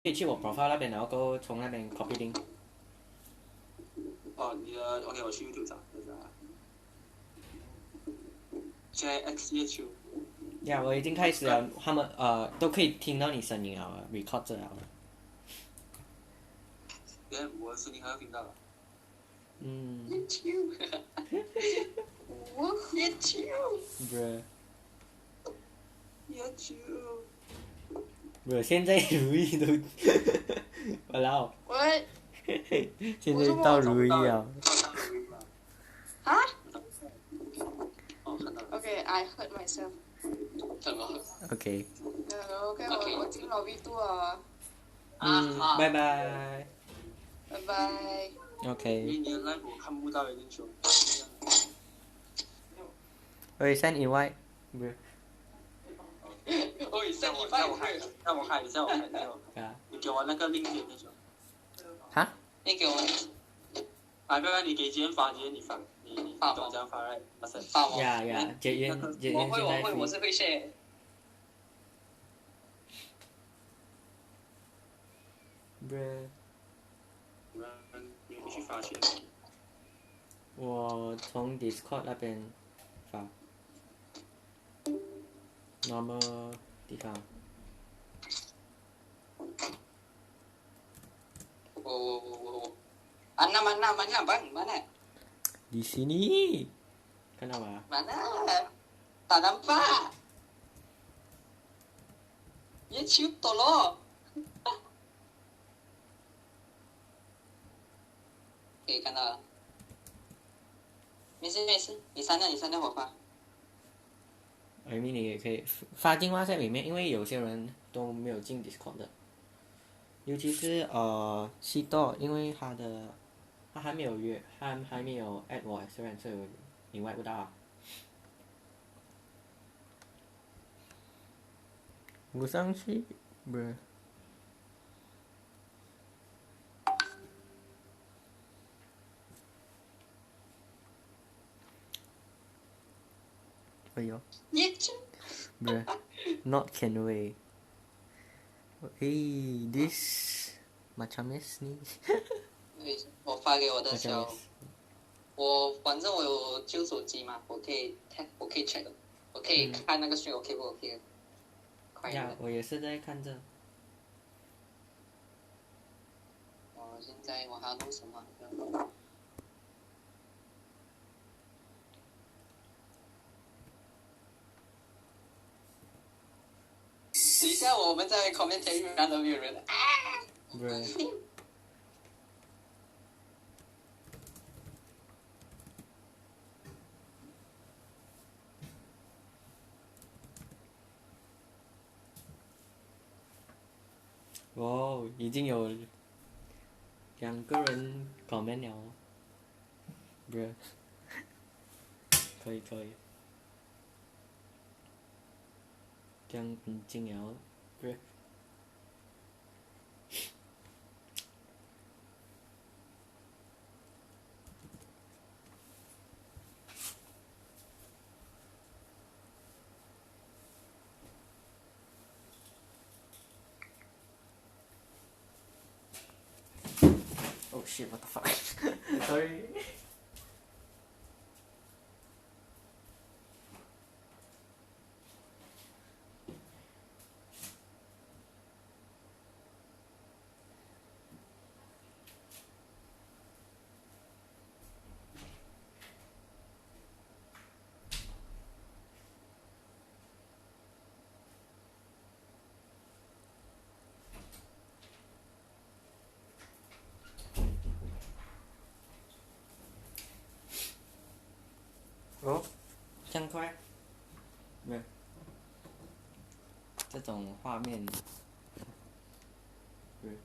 可以去我 profile 那边，然后过后从那边 copy link。哦，你的 OK，我去 YouTube 找，等一下啊。现在 XEH。呀，我已经开始了，他们都可以听到你声音了，record 着了。我的声音还要听到了。嗯。我也去。不，现在如意都，我老，喂，现在到如意了。啊哦，看到了。？Okay, I hurt myself. 怎么？OK。OK，我进 lobby 2了。拜拜。拜拜。OK。因为你的 live 我看不到，有点久。喂，send invite。不是。喂，send invite。让我看一下，你给我那个 link 点那种。哈？你给我。不然你给杰恩发，杰恩你发，你懂这样发来，发我。呀，杰恩现在我是会 share。不是。你必须发钱。我从 Discord 那边发 normal 地方。Mana bang, mana? Di sini. Kenapa? Mana? Tak nampak. Ya cium tolong. OK， 看到了。没事，你删掉我发。I mean 你也可以发进WhatsApp里面，因为有些人都没有进 Discord 的，尤其是西多，因为他还没有约，他还没有 add 我，虽然所以我invite不到啊。我上去，不是。哎呦。不是 ，not can wait。this macam ni。我发给我的小，反正我有旧手机嘛，我可以 check 的，我可以看那个stream OK 不 OK。呀，我也是在看着。现在我还要录什么？等一下，我们在 commentary 然后有人不是。哦，已经有2个人 comment 了，不是，可以，这样很近了，不是。Oh shit! What the fuck? Sorry.哦，这样快？没有。这种画面，不是。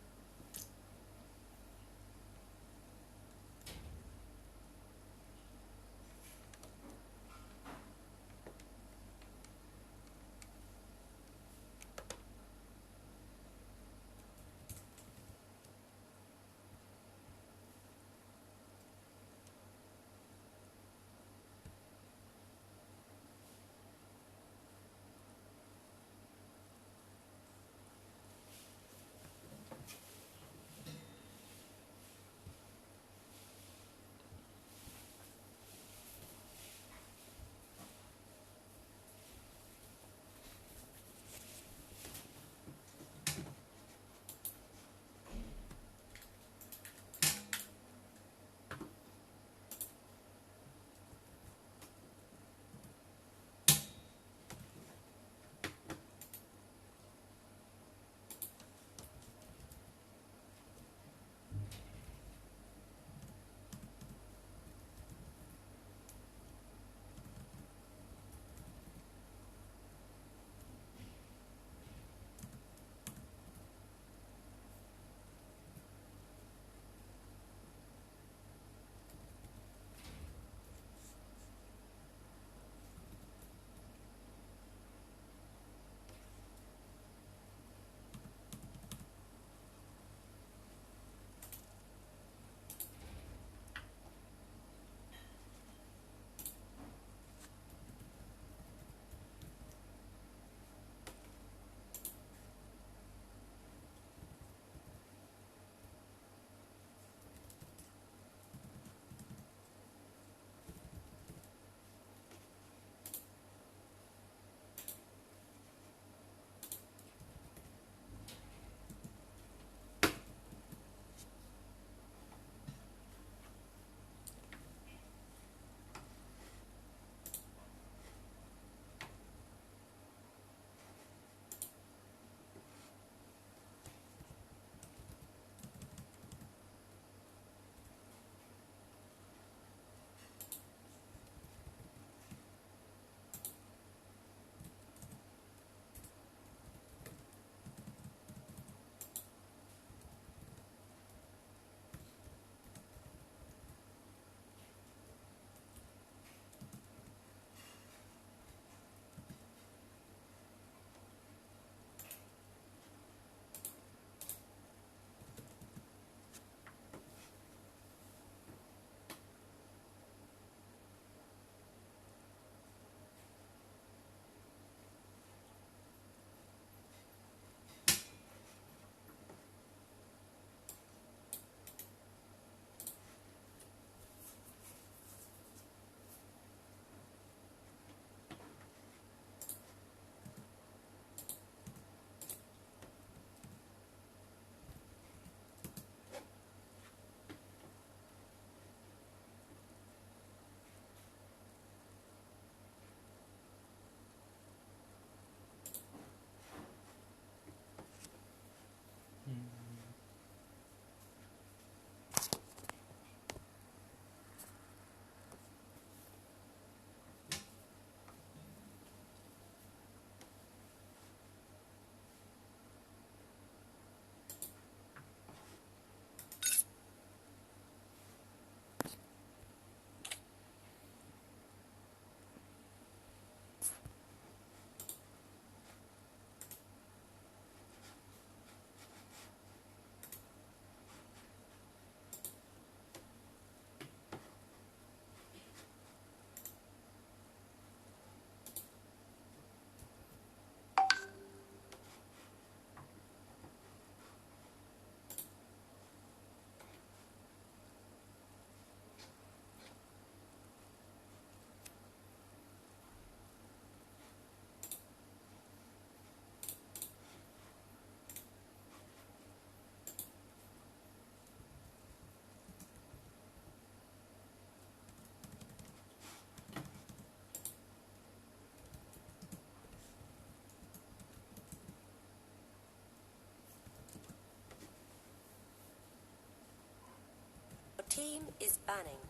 team is banning.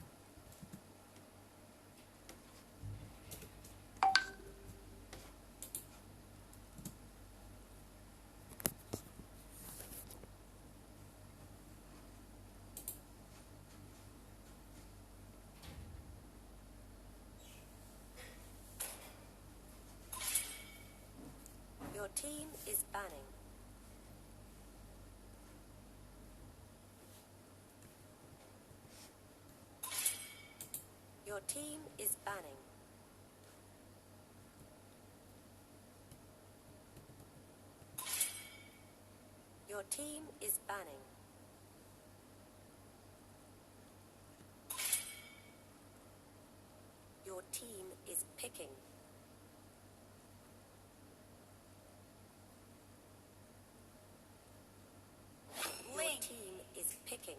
Your team is banning. Your team is banning. Your team is banning. Your team is picking. Your team is picking.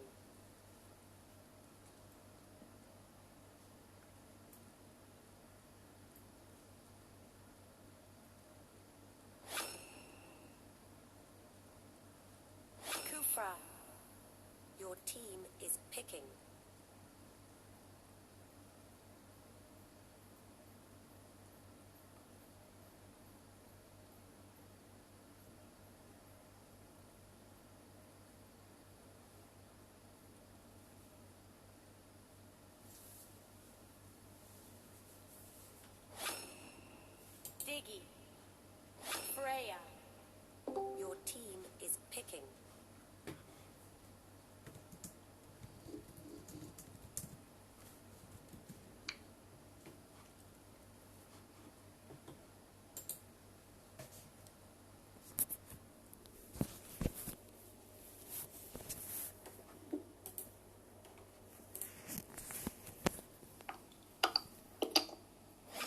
Kufra. Your team is picking. Diggy. Freya. Your team is picking.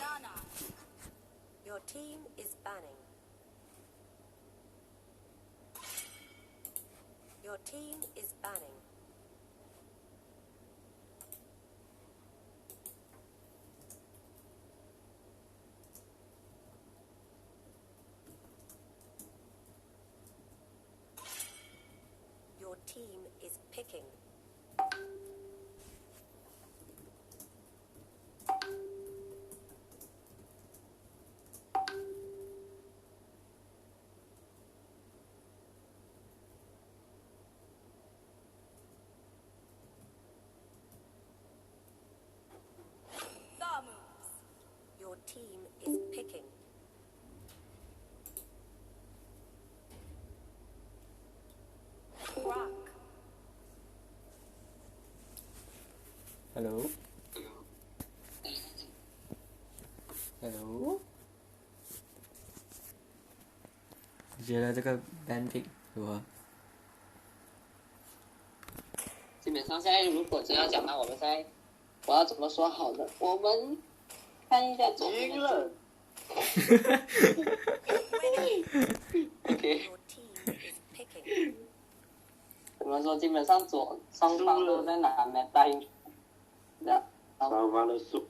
Nana. Your team is banning. Your team is banning. Your team is picking. Your team is picking. Rock. Hello. Hello. 你觉得这个 band pick 如何？基本上现在如果真要讲到我们现在，我要怎么说好呢？我们看一下左边赢了。OK， Your team is picking. 怎么说？基本上双方都在拿 meta 的，双方都输。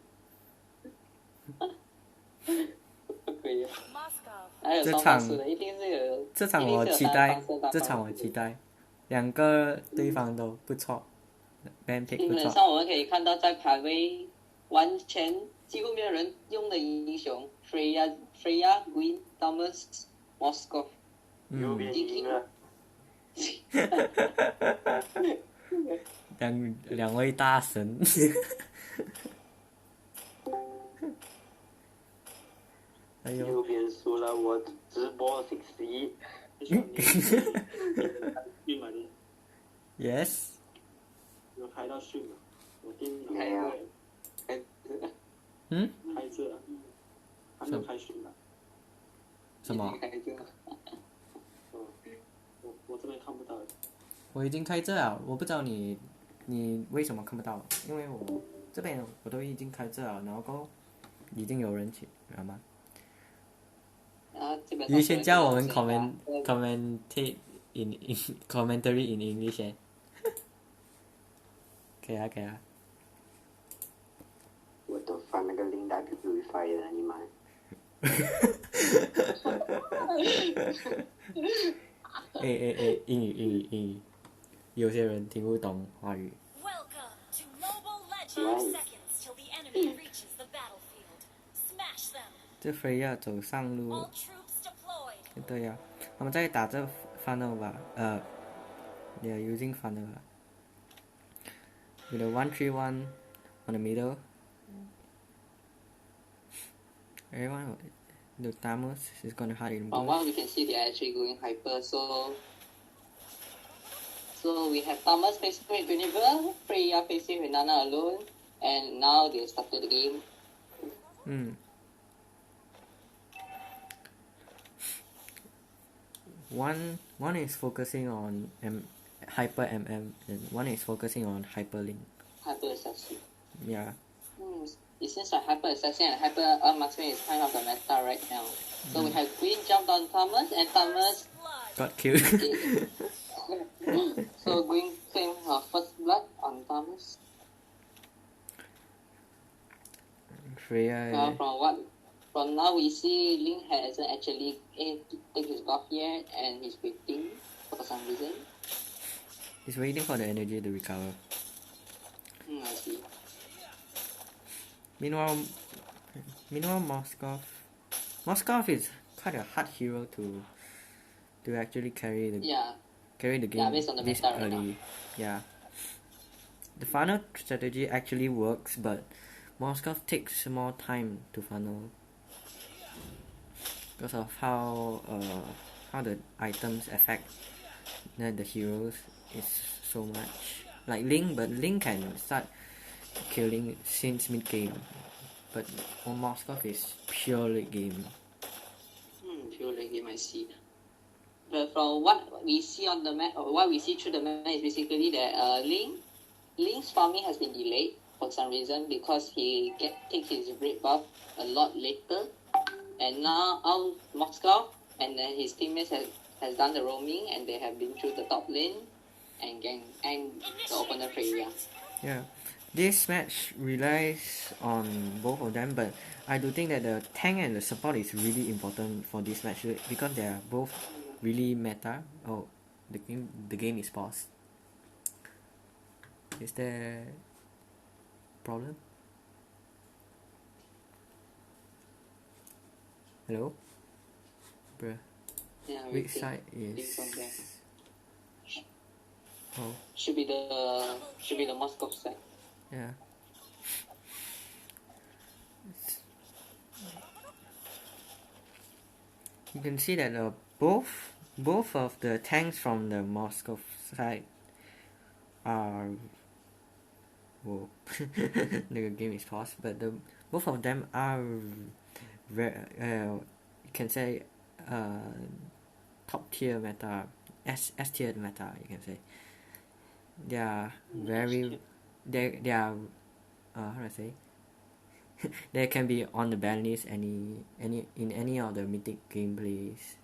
不可以。 Moscow. 还有双方输的，一定是有。这场我期待，这场我期待，两个对方都不错 ，band 基 pick 不错。本上我们可以看到，在排位完全几乎没有人用的英雄 ，Freya、Green、Thomas、Moscow。右边赢了。两位大神。哎呦右边输了，我直播61。训嘛你， ，yes，有开到训嘛？我电脑没有。嗯，开着啊，还没有开训嘛？什么？哦，我这边看不到。我已经开着了，我不知道你为什么看不到？因为我这边我都已经开着了，然后过后已经有人去，知道吗？你先叫我们 commentate in commentary in English 哎，可以啊可以啊。我都翻那个领带 BU3 了，你妈！英语，有些人听不懂华语。 Welcome. Why? seconds till the enemy reaches the battlefield. Smash them. 这 Freya 走上路 All troops deployed. 对呀、我们再打这 funnel 吧they are using funnel with a 131 on the middle. Everyone the Thamus is gonna hide in From both. what we can see, they are actually going hyper. So we have Thomas facing with Guinevere, Freya facing with Nana alone, and now they started the game. One is focusing on hyper MM and one is focusing on hyperlink. Hyper assassin. Yeah. It seems like hyper assassin and hyper marksman is kind of the meta right now. So we have Queen jumped on Thomas and Thomas. Got killed. So Queen claimed her first blood on Thomas. Freya. From now we see Link hasn't actually take his buff yet and he's waiting for some reason. He's waiting for the energy to recover. I see. Meanwhile Moskov is quite a hard hero to actually carry the game based on the this meta right early. now. Yeah. The funnel strategy actually works, but Moskov takes more time to funnel because of how the items affect the heroes is so much. Like Link, but Link can start killing since mid game, but on Moskov is pure late game. Pure late game, I see. But from what we see on the map, or what we see through the map is basically that Link's farming has been delayed for some reason because he take his red buff a lot later, and now Moskov and then his teammates has done the roaming and they have been through the top lane and the opponent Freya. Yeah, this match relies on both of them, but I do think that the tank and the support is really important for this match because they are both really meta. Oh, the game is paused. Is there problem? Hello? Bruh. Yeah, Which side is... Oh, should be the Moscow side. yeah. You can see that both of the tanks from the Moscow side are... Whoa. The game is paused, but both of them are you can say top tier meta, S tier meta, you can say. They are very they are how do I say they can be on the ban list in any of the mythic gameplays.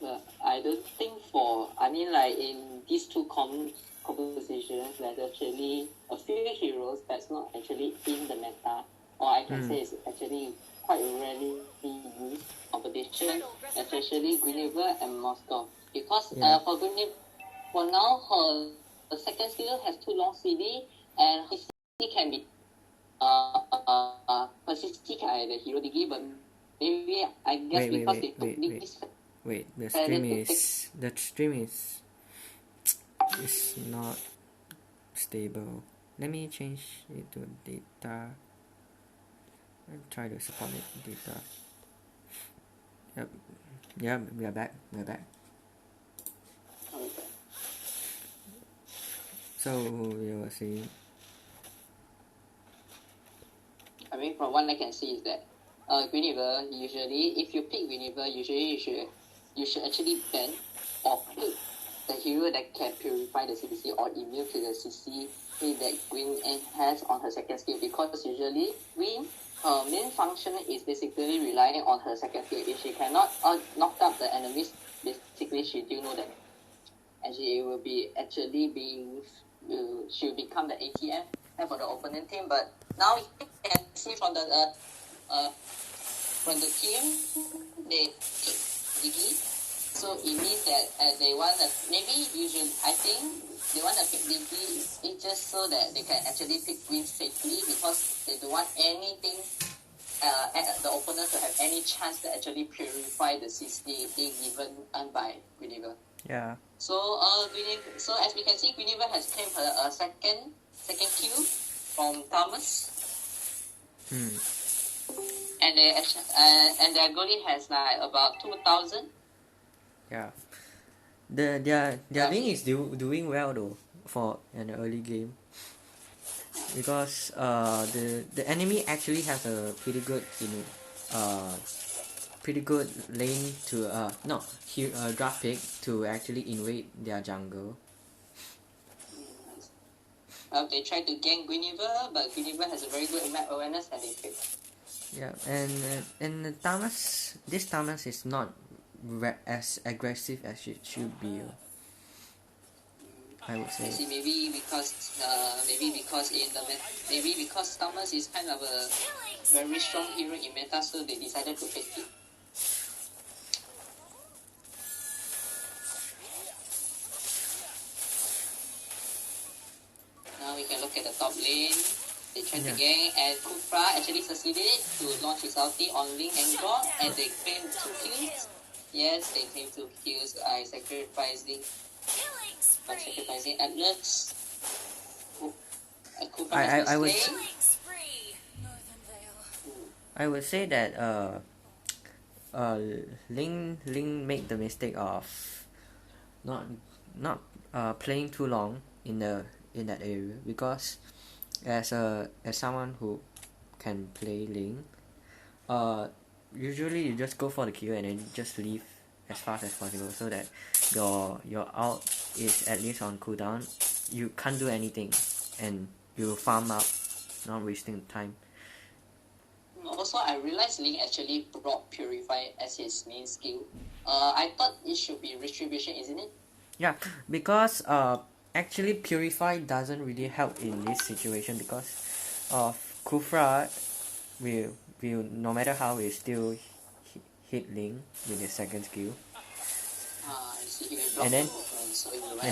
But I don't think in these two compositions there's actually a few heroes that's not actually in the meta, or I can say it's actually quite rarely used competition, especially Guinevere and Moscow. Because for Guinevere, for now her second skill has too long CD and her CC can be her CC can either hero degree, but maybe I guess because they took this. Wait, the stream is not stable. Let me change it to data and try to support it data. Yep, we are back. Okay. So you were saying, From what I can see is that Guinevere, usually if you pick Guinevere, usually you should actually ban or pick the hero that can purify the CC or immune to the CC that Gwyn has on her second skill, because usually Gwyn, her main function is basically relying on her second skill. If she cannot knock out the enemies, basically she do know that, and she will be actually she'll become the ATM for the opponent team. But now you can see from the team, they pick Diggy, So it means that they want to usually I think they want to pick DP it's just so that they can actually pick green safely because they don't want anything the opponent to have any chance to actually purify the CC being given by Guinevere. Yeah. So so as we can see, Guinevere has claimed her second kill from Thomas. And their goalie has like about 2,000. Yeah. Their link is doing well though for an early game. Because the enemy actually has a pretty good lane to draft pick to actually invade their jungle. They try to gank Guinevere, but Guinevere has a very good map awareness and they pick. Yeah, and this Thomas is not as aggressive as it should be. I would say. I see. Maybe because Thomas is kind of a very strong hero in meta, so they decided to pick it. Now we can look at the top lane. They tried to gang, and Kufra actually succeeded to launch his ulti on Link and God, and they claimed 2 kills. Yes, they claimed 2 kills by sacrificing Atlas. I would say that Ling made the mistake of not playing too long in that area, because as someone who can play Ling, usually you just go for the kill and then just leave as fast as possible so that your ult is at least on cooldown. You can't do anything and you farm up, not wasting time. Also, I realized Link actually brought Purify as his main skill. I thought it should be Retribution, isn't it? Yeah, because actually Purify doesn't really help in this situation because of Kufra will no matter how will still hit Link with his second skill. I see. And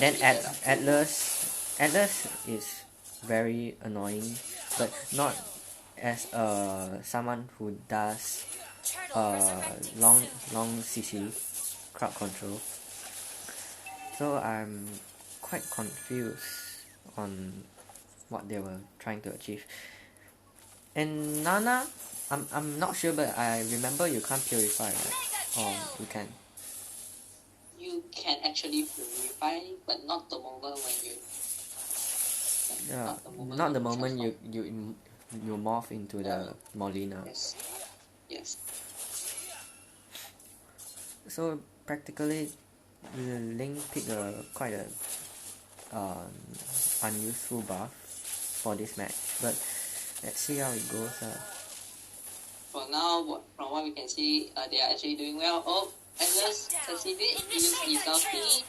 then Atlas is very annoying, but not as someone who does long CC crowd control. So I'm quite confused on what they were trying to achieve. And Nana, I'm not sure, but I remember you can't purify, right? Or you can. You can actually purify, but not the moment when you. Yeah, not the moment you morph into the Molina. Yes. So practically, Link picked quite a unuseful buff for this match, but let's see how it goes. For now, from what we can see, they are actually doing well. Oh, Atlas succeeded. He used his ulti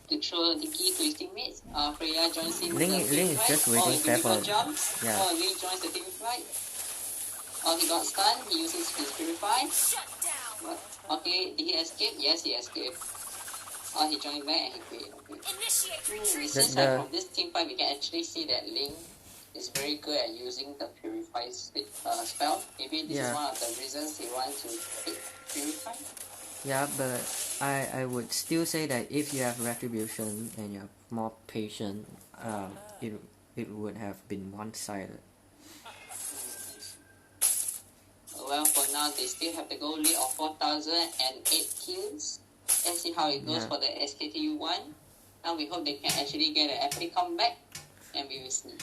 to throw the key to his teammates. Freya joins in. Link is just waiting there for. Yeah. Link joins the team fight. Oh, he got stunned. He uses his Purify. Okay, did he escape? Yes, he escaped. Oh, he joined back and he quit. Okay. Since from this team fight, we can actually see that Link is very good at using the Purify spell. Maybe this is one of the reasons he wants to pick Purify. Yeah, but I would still say that if you have Retribution and you're more patient, it would have been one-sided. Well, for now, they still have the goal lead of 4,008 kills. Let's see how it goes for the SKT1. Now we hope they can actually get an epic comeback, and we will see.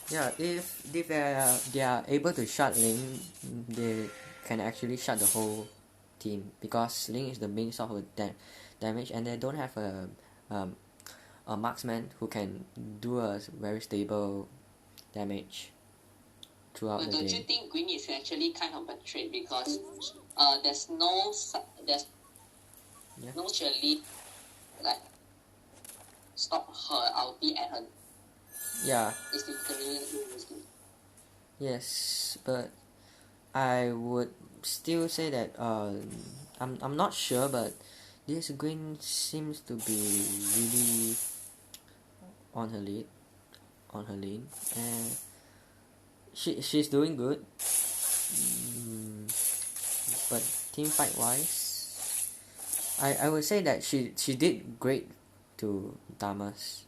Yeah, if they are able to shut Link, they can actually shut the whole team, because Link is the main source of damage, and they don't have a marksman who can do a very stable damage throughout the game. Don't you think Green is actually kind of betrayed, because there's no cheerlead like stop her ulti at her. Yeah. It's literally. Yes, but I would still say that I'm not sure, but This green seems to be really on her lane, and she's doing good. But team fight wise, I would say that she did great to Damas.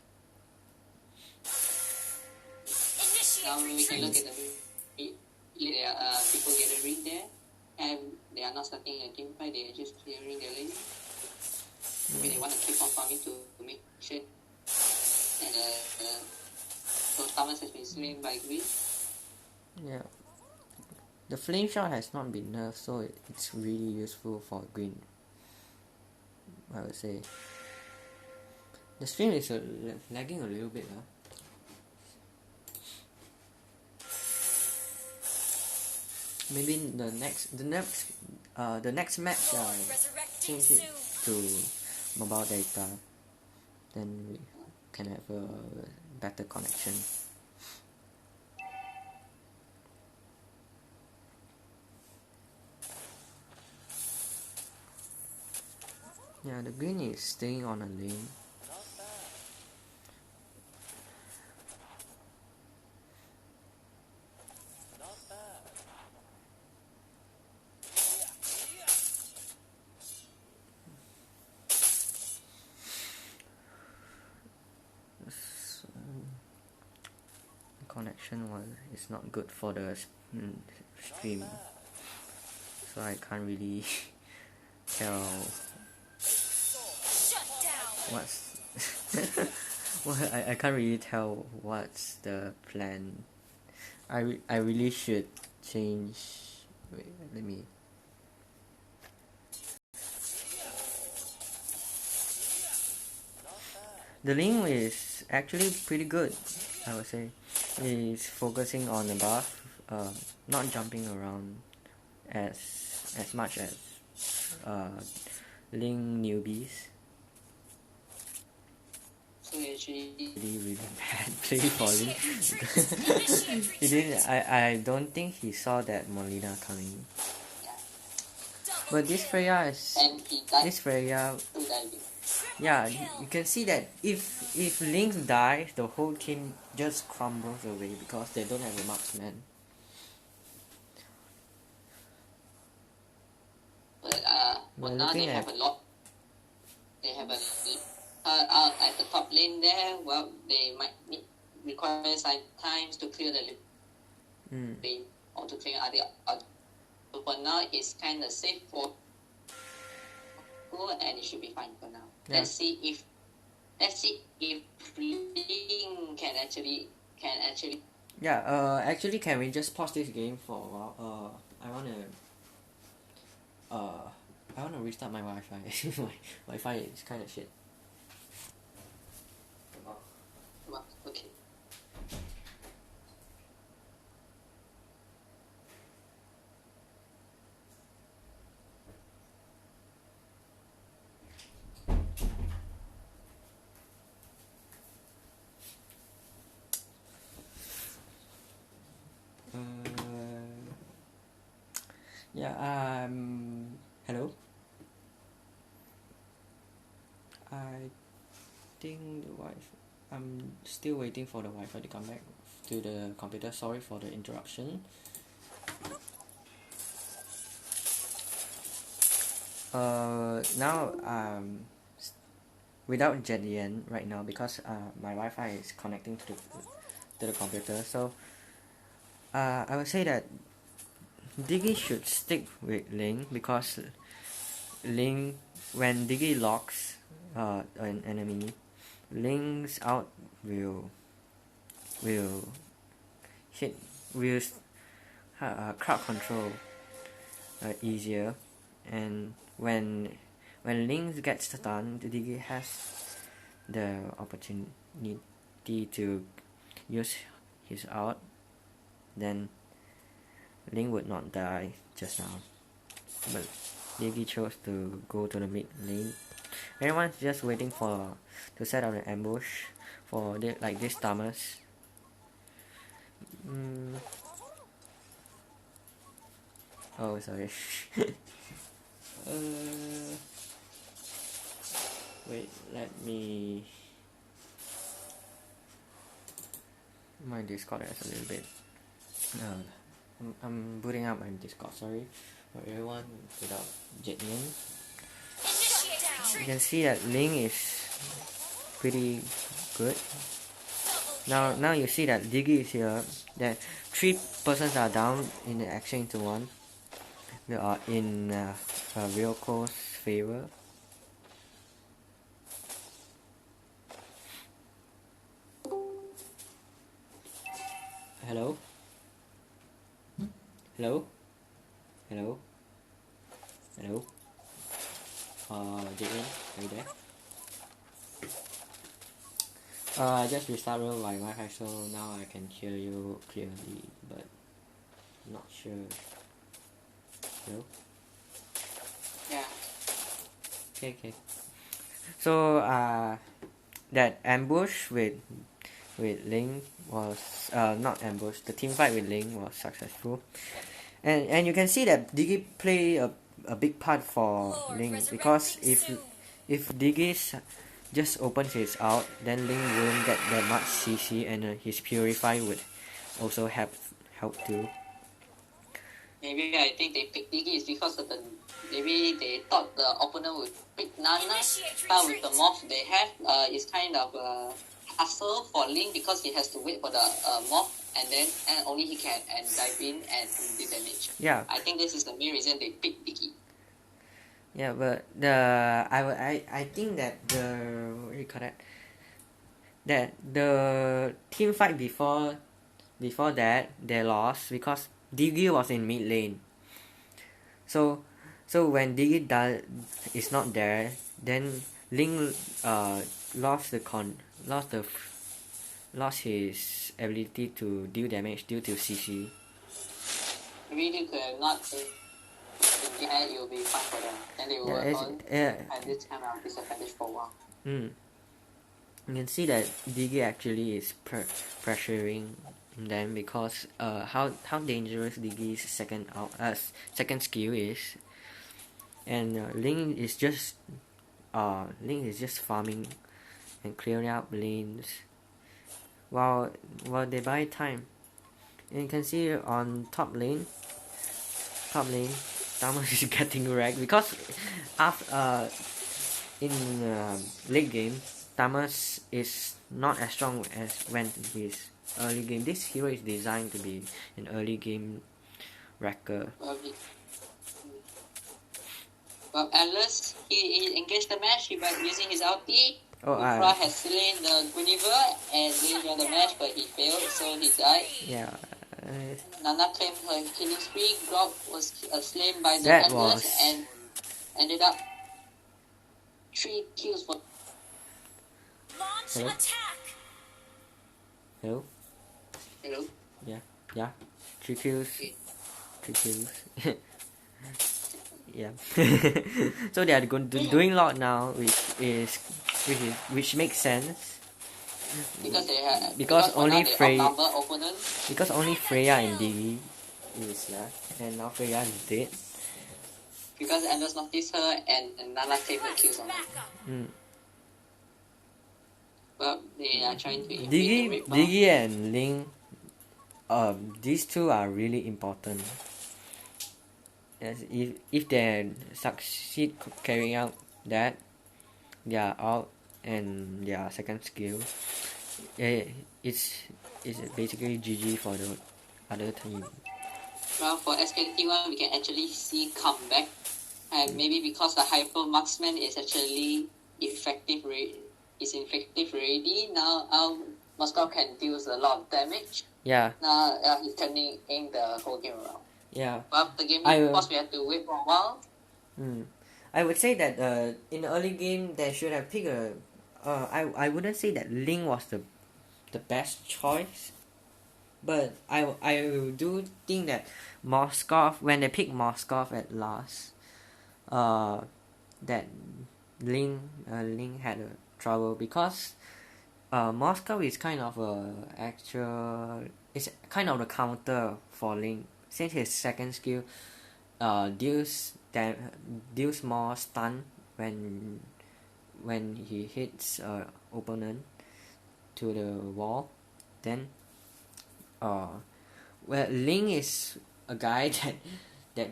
Now Initiate we can look retreat. at there are people gathering there, and they are not starting a team fight. They are just clearing their lane. Maybe they want to keep on farming to make sure. And so Thomas has been slain by Green. Yeah. The flame shot has not been nerfed, so it's really useful for green, I would say. The stream is lagging a little bit. Maybe the next match Lord resurrecting change it soon. to mobile data, then we can have a better connection. Yeah, the green is staying on a lane. Connection is not good for the stream, so I can't really tell Shut down. what's I can't really tell what's the plan. I really should change. Wait, let me. The link is actually pretty good, I would say. It's focusing on the buff, not jumping around as much as Link newbies. So actually, Really bad play for Link. He didn't. I don't think he saw that Molina coming. But this Freya is and he died this Freya. to diving. Yeah, you can see that if Link dies, the whole team just crumbles away because they don't have a marksman. But We're now they looking have at a lot. They have a at the top lane there. Well, they might require some times to clear the lane or to clear other. But for now, it's kind of safe for go, and it should be fine for now. Yeah. Let's see if Link can actually. Yeah, actually, can we just pause this game for a while? I wanna restart my Wi-Fi. My Wi-Fi is kind of shit. Well, okay. Yeah. Hello. I think the Wi-Fi. I'm still waiting for the Wi-Fi to come back to the computer. Sorry for the interruption. Now without Jedian right now because my Wi-Fi is connecting to the computer. So I would say that Diggy should stick with Link because Link, when Diggy locks an enemy, Link's out will hit crowd control easier, and when Link gets stunned, Diggy has the opportunity to use his out, then Link would not die just now. But Diggy chose to go to the mid lane. Everyone's just waiting to set up an ambush for this Thomas. Oh, sorry. Wait, let me. My Discord is a little bit. I'm booting up my Discord. Sorry for everyone without Jetman. You can see that Ling is pretty good. Now you see that Diggy is here. That 3 persons are down in the action to 1. They are in RYOKO's favor. Hello? Hello? Hello? Hello? Jaden, are you there? I just restarted my Wi-Fi, so now I can hear you clearly, but I'm not sure. Hello? Yeah. Okay. So that ambush with Ling was not ambush. The team fight with Ling was successful, and you can see that Diggy play a big part for Ling, because if Diggy just opens his out, then Ling wouldn't get that much CC, and his Purify would also help too. Maybe I think they picked Diggy is because of maybe they thought the opponent would pick Nana, but with the morph they have, it's kind of a hassle for Ling because he has to wait for the morph, and only he can dive in and do damage. Yeah. I think this is the main reason they picked Diggy. Yeah, but I think that what do you call that? That the team fight before that they lost because Diggy was in mid lane. So when Diggy is not there, then Ling lost his ability to deal damage due to CC. Maybe you could not in the end it will be fine for them. Then they will have this kind of disadvantage for a while. You can see that Diggy actually is pressuring them because how dangerous Diggy's second skill is, and Ling is just farming and clearing out lanes while they buy time. And you can see on top lane Thomas is getting wrecked because after in late game Thomas is not as strong as when he's early game. This hero is designed to be an early game wrecker. Well, Atlas, he engaged the match by using his ulti. Oh, has slain the Guinevere and won the match, but he failed, so he died. Yeah. Nana claimed her killing spree. Grog was slain by the That Atlas was... and ended up 3 kills for... Launch Hello? attack. Hello? Hello? Yeah. 3 kills. 3 kills. Yeah. So they are doing a lot now, which makes sense. Because only Freya and Diggy is left, and now Freya is dead. Because Anders noticed her and Nana saved the kills on her. Well, they are trying to Diggy and Ling, these two are really important. Yes, if they succeed carrying out that, they are out and their second skill, it's basically GG for the other team. Well, for SKT1 we can actually see comeback, and maybe because the Hyper Marksman is actually effective already. Now Moscow can deal a lot of damage. Yeah. Now he's turning in the whole game around. Yeah. But the game, of course, we have to wait for a while. I would say that in the early game they should have picked a. I wouldn't say that Ling was the best choice, but I do think that Moskov, when they picked Moskov at last, that Ling had a trouble because Moskov is kind of it's kind of the counter for Ling, since his second skill deals more stun when he hits opponent to the wall, then well, Ling is a guy that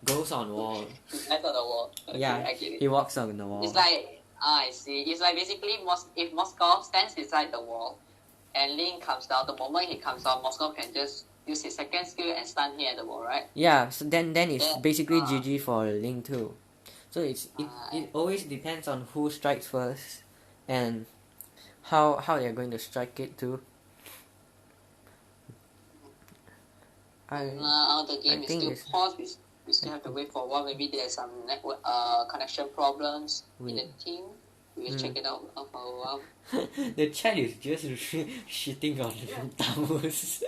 goes on wall. He's left on the wall. Okay, Yeah, I get it. he walks on the wall. It's like, I see. It's like basically if Moscow stands beside the wall and Lin comes down, the moment he comes down, Moscow can just use his second skill and stun him at the wall, right? Yeah, so then it's Yeah. basically GG for Ling too. So it always depends on who strikes first and how they're going to strike it too. Now the game I is think still it's- paused. We still have to wait for a while. Maybe there's some network connection problems in the team. We'll check it out for a while. The chat is just shitting on Tamus.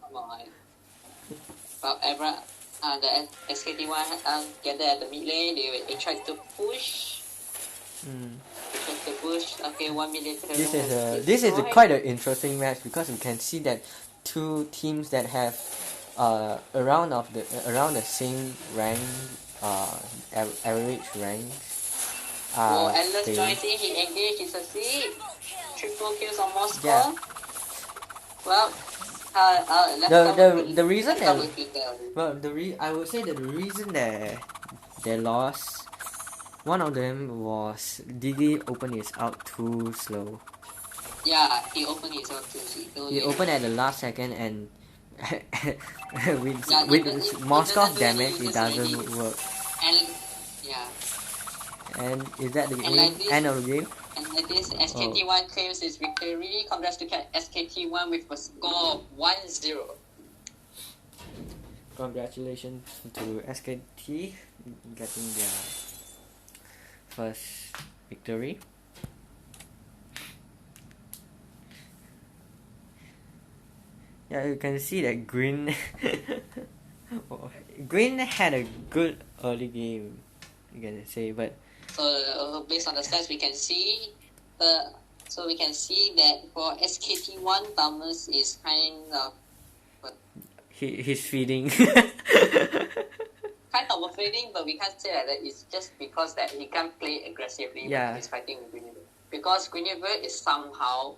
Come on. However, the SKT1 gathered at the mid lane. They tried to push. They tried to push. Okay, 1 minute. This is quite an interesting match because we can see that two teams that have around the same rank, average ranks. Endless they- joins in. He engaged. He succeed. Triple kills on Moscow. Yeah. Well, let's the reason start that with Peter. well I would say that the reason that they lost, one of them was Didi opened his out too slow. Yeah, he opened his own too. He opened at the last second and with Yeah, it Moscow doesn't damage really it doesn't really- work. And yeah, And is that the And like this- end of the game? and like this, SKT1 claims his victory. Congrats to SKT1 with a score of 1-0. Congratulations to SKT getting their first victory. Yeah, you can see that Green Green had a good early game, you can say, but So based on the stats, we can see that for SKT1, Thomas is kind of he's feeding. kind of afraid, but we can't say that it's just because that he can't play aggressively Yeah. when he's fighting with Guinevere. Because Guinevere is somehow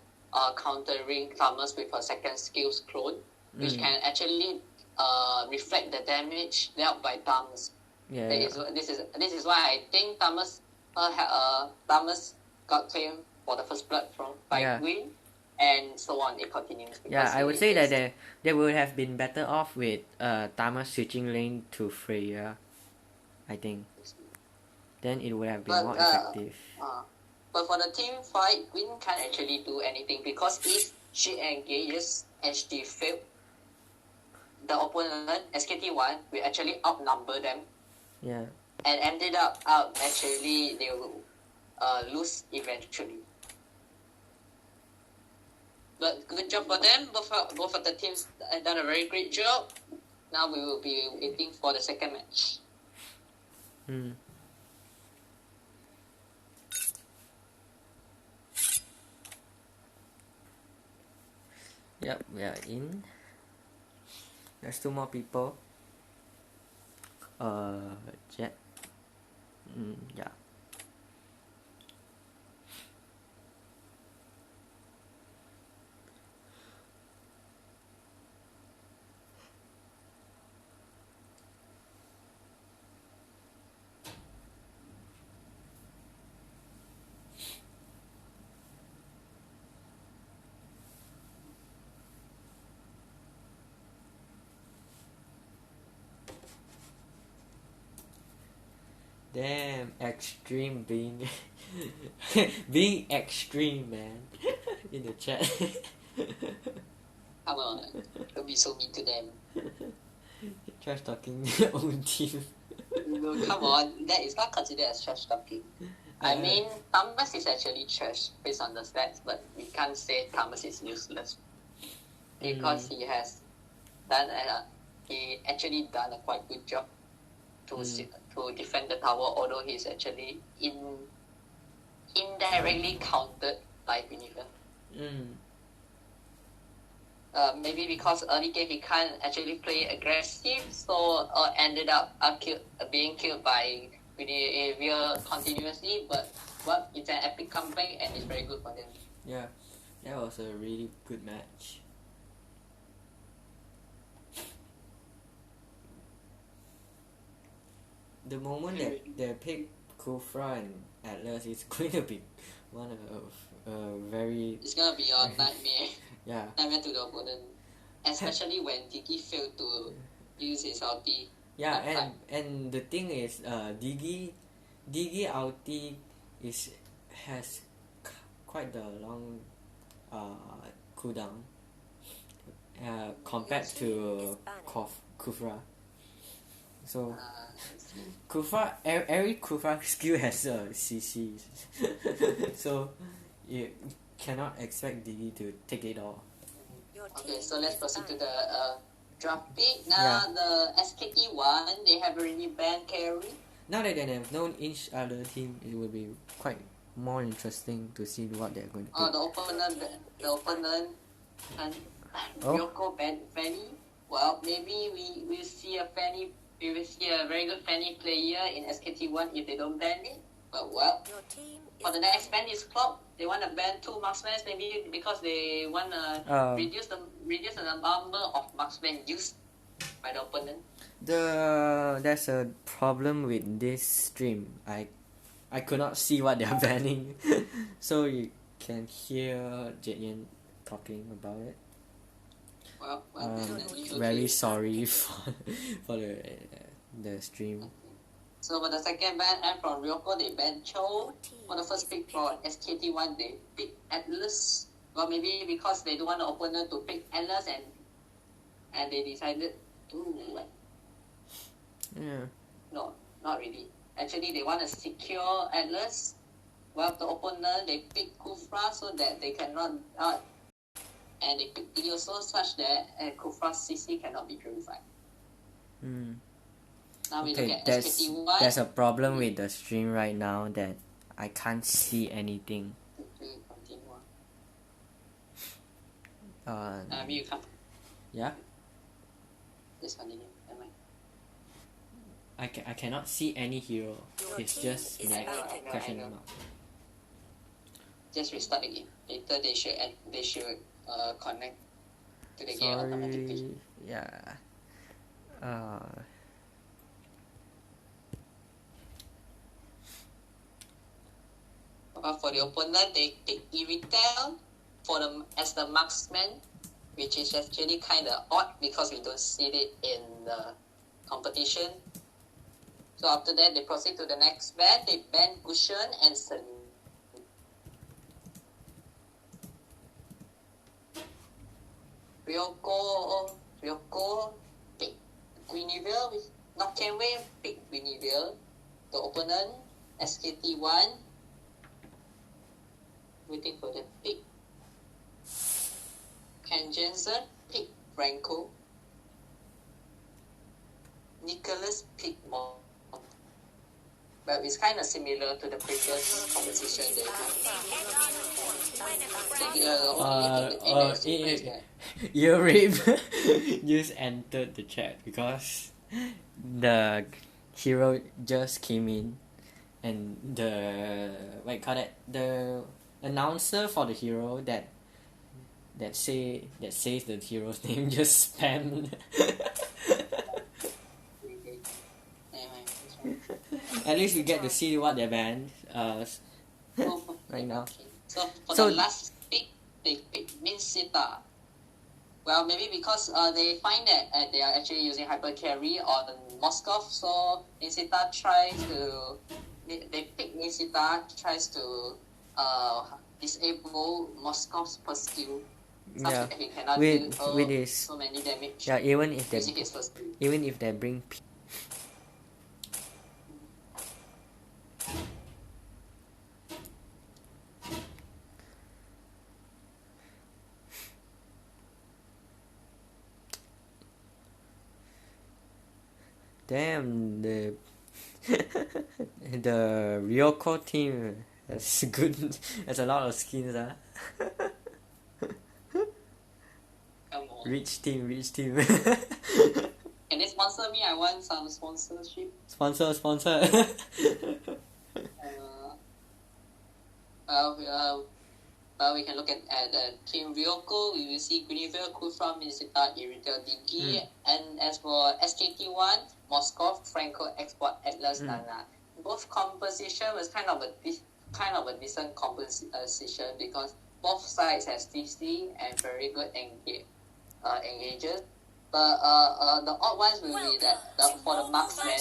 countering Thomas with her second skills clone, which can actually reflect the damage dealt by Thomas. Yeah. This is why I think Thomas got claimed for the first blood by Yeah. Queen, and so on. It continues. Yeah, because I would it say is- that they would have been better off with Thomas switching lane to Freya, I think. Then it would have been But, more effective. But for the team fight, Queen can't actually do anything because if she engages and she failed, the opponent SKT1 will actually outnumber them Yeah. and ended up actually they will lose eventually. But good job for them. Both of the teams have done a very great job. Now we will be waiting for the second match. Yep, we are in. There's two more people. Jet. Yeah. Damn, extreme being being extreme, man. In the chat. Come on, don't be so mean to them. Trash talking your own team. Come on, that is not considered as trash talking. I mean, Thomas is actually trash based on the stats, but we can't say Thomas is useless because he has done. He actually done a quite good job to defend the tower, although he's actually indirectly countered by Guinevere. Maybe because early game he can't actually play aggressive, so ended up being killed by Behavior continuously, but it's an epic comeback and it's very good for them. Yeah, that was a really good match. The moment that they pick Kufra and Atlas is going to be one of very It's gonna be a nightmare. yeah. Nightmare to the opponent. Especially when Diggy failed to use his ulti. Yeah, that time. and the thing is, Diggy ulti has quite the long cooldown compared to Kufra. So Kufra, every Kufra skill has a CC, so you cannot expect Diggy to take it all. Okay, so let's proceed to the draft pick. Now the SKT1, they have already banned carry. Now that they have known each other team, it will be quite more interesting to see what they're going to pick. The opponent and RYOKO banned Fanny. Well, maybe we will see a very good Fanny player in SKT1 if they don't ban it. But well, for the next ban is Clock. They want to ban 2 marksmen, maybe because they want to reduce the number of marksmen used by the opponent. There's a problem with this stream. I could not see what they're banning, so you can hear Jian talking about it. Well, very sorry for the stream. So for the second ban, and from RYOKO, they banned Cho. For the first pick for SKT1, they picked Atlas. Well, maybe because they don't want the opponent to pick Atlas, and they decided to Yeah. No, not really. Actually, they want to secure Atlas. Well, the opponent, they pick Kufra so that they cannot and they pick D also such that Kufra's CC cannot be purified. Now we look at SKT1. There's a problem with the stream right now that I can't see anything. You come. Yeah? Just continue. Never mind. I cannot see any hero. It's just black question mark. Just restart the game. Later they should connect to the game automatically. Yeah. For the opponent, they pick Iritel as the marksman, which is actually kind of odd because we don't see it in the competition. So after that, they proceed to the next ban. They ban Gushen and Celine. RYOKO pick Guinevere with Nockenway pick Guinevere. The opponent, SKT1, waiting for the pick. Ken Jensen pick Franco. Nicholas pick Mon. But it's kind of similar to the previous competition Eurip just entered the chat because the hero just came in and the announcer for the hero that says the hero's name just spammed. At least we get to see what they banned right now. So the last pick, they pick Minsita. Well, maybe because they find that they are actually using hyper carry on Moskov, so Minsita they pick Minsita tries to disable Moskov's per skill. Yeah, that he cannot with do so many damage. Yeah, even if they bring damn, the RYOKO team has a lot of skins, Come on. Rich team. And this sponsor me. I want some sponsorship. Sponsor. We can look at Team Ryoko. We will see Guinevere, Kufra, Minnesota, Iritel, Digi. And as for SKT1, Moscow, Franco, Export, Atlas, Nana. Both composition was kind of a decent composition because both sides has DC and very good engagers. But the odd ones will be that for the marksman,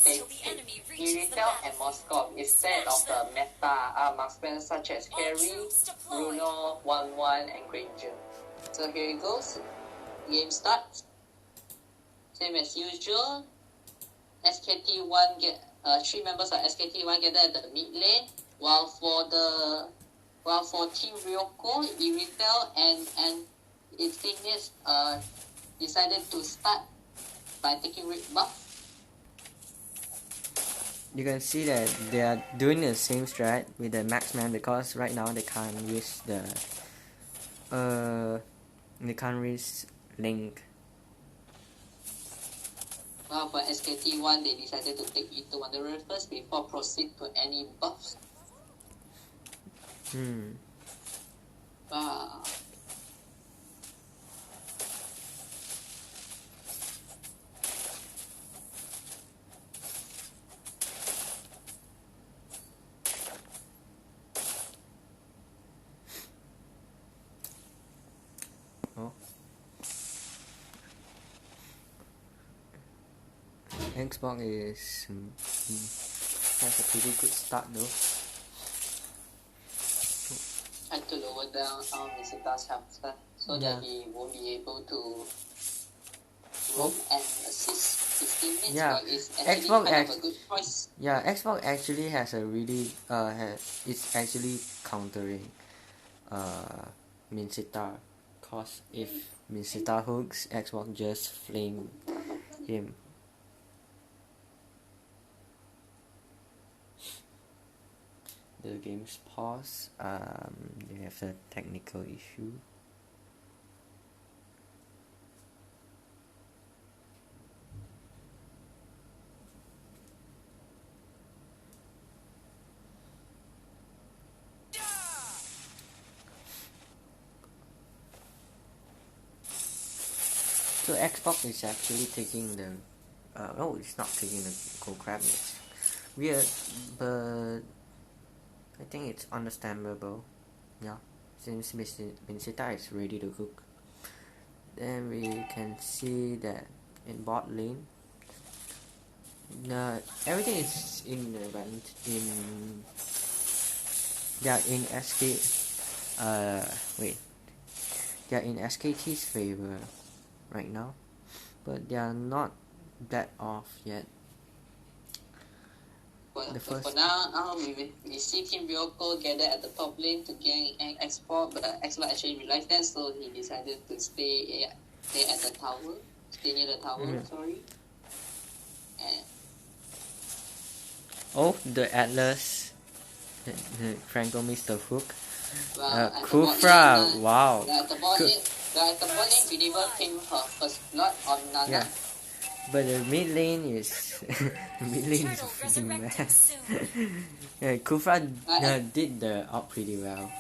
they Iritel and Moscow instead of the meta marksmen such as Harry, Bruno, 1-1 and Granger. So here it goes. Game starts. Same as usual. SKT1 get 3 members of SKT1 gather at the mid lane, while for Team Ryoko, Iritel and its teammates decided to start by taking red buff. You can see that they are doing the same strat with the marksman because right now they can't risk Link. Well, for SKT1, they decided to take Little Wanderer first before proceed to any buffs. Wow. Xbox has a pretty good start though. Tried to lower down Misita's health so that he won't be able to roam and assist his teammates. Yeah, It's actually kind of a good choice. Yeah, Xbox actually has a really it's actually countering Minsita, cause if Minsita hooks, Xbox just flame him. The game's paused. They have a technical issue. So Xbox is actually taking the no, it's not taking the gold crab. It's weird, but I think it's understandable. Yeah, since Minsita is ready to cook. Then we can see that in bot lane, everything is in in SKT's favor right now, but they are not that off yet. For now, we see Team Ryoko gather at the top lane to gain Export, but Export actually realized that, so he decided to stay at the tower, stay near the tower. Sorry. And the Atlas, Franco missed the hook. Well, Kufra, wow. At the bot lane, Believer came her first blood on Nana. Yeah. But the mid lane is a freaking mess. Yeah, Kufra did the ult pretty well.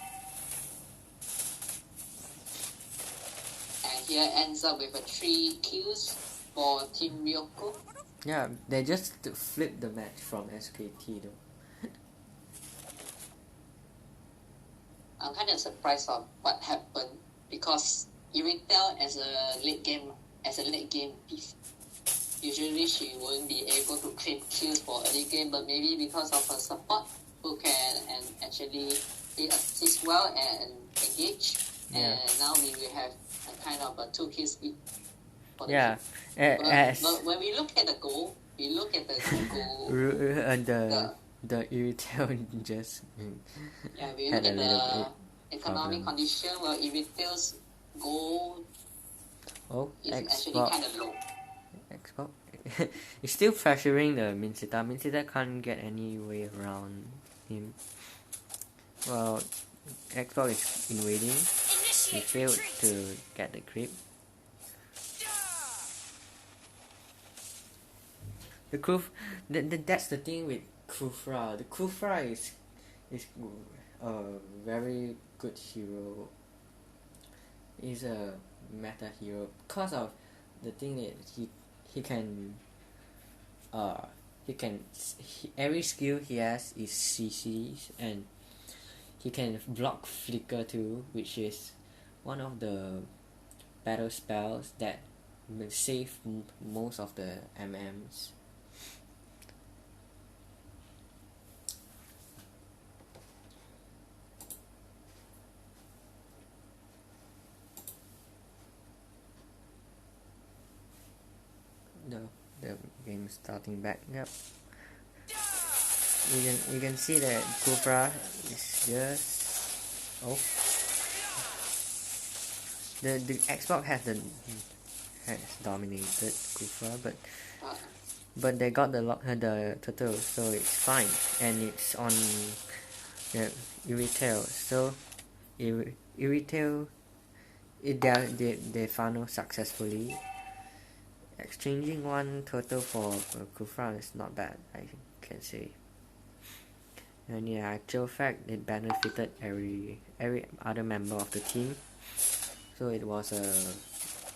And here ends up with 3 kills for Team Ryoko. Yeah, they just flipped the match from SKT though. I'm kind of surprised of what happened because Iritel as a late game piece. Usually she won't be able to claim kills for early game, but maybe because of her support who can and actually assist well and engage. Yeah. And now we will have a kind of a 2 kills each. Yeah. But when we look at the goal, the Iritel just we had look a at little the economic problem. condition where Iritel's goal is actually Xbox. kind of low. Xbox. It's still pressuring the Minsita. Minsita can't get any way around him. Well, Xbox is invading. He failed to get the creep. The that's the thing with Kufra. The Kufra is a very good hero. He's a meta hero because of the thing that he can every skill he has is CCs, and he can block flicker too, which is one of the battle spells that will save most of the MMs. The game is starting back. Yep. You can see that Cobra is just the Xbox has dominated Cobra, but they got the turtle, so it's fine, and it's on Irritail. So Irritail, they final successfully. Exchanging one turtle for Kufra is not bad, I can say. And in actual fact, it benefited every other member of the team. So it was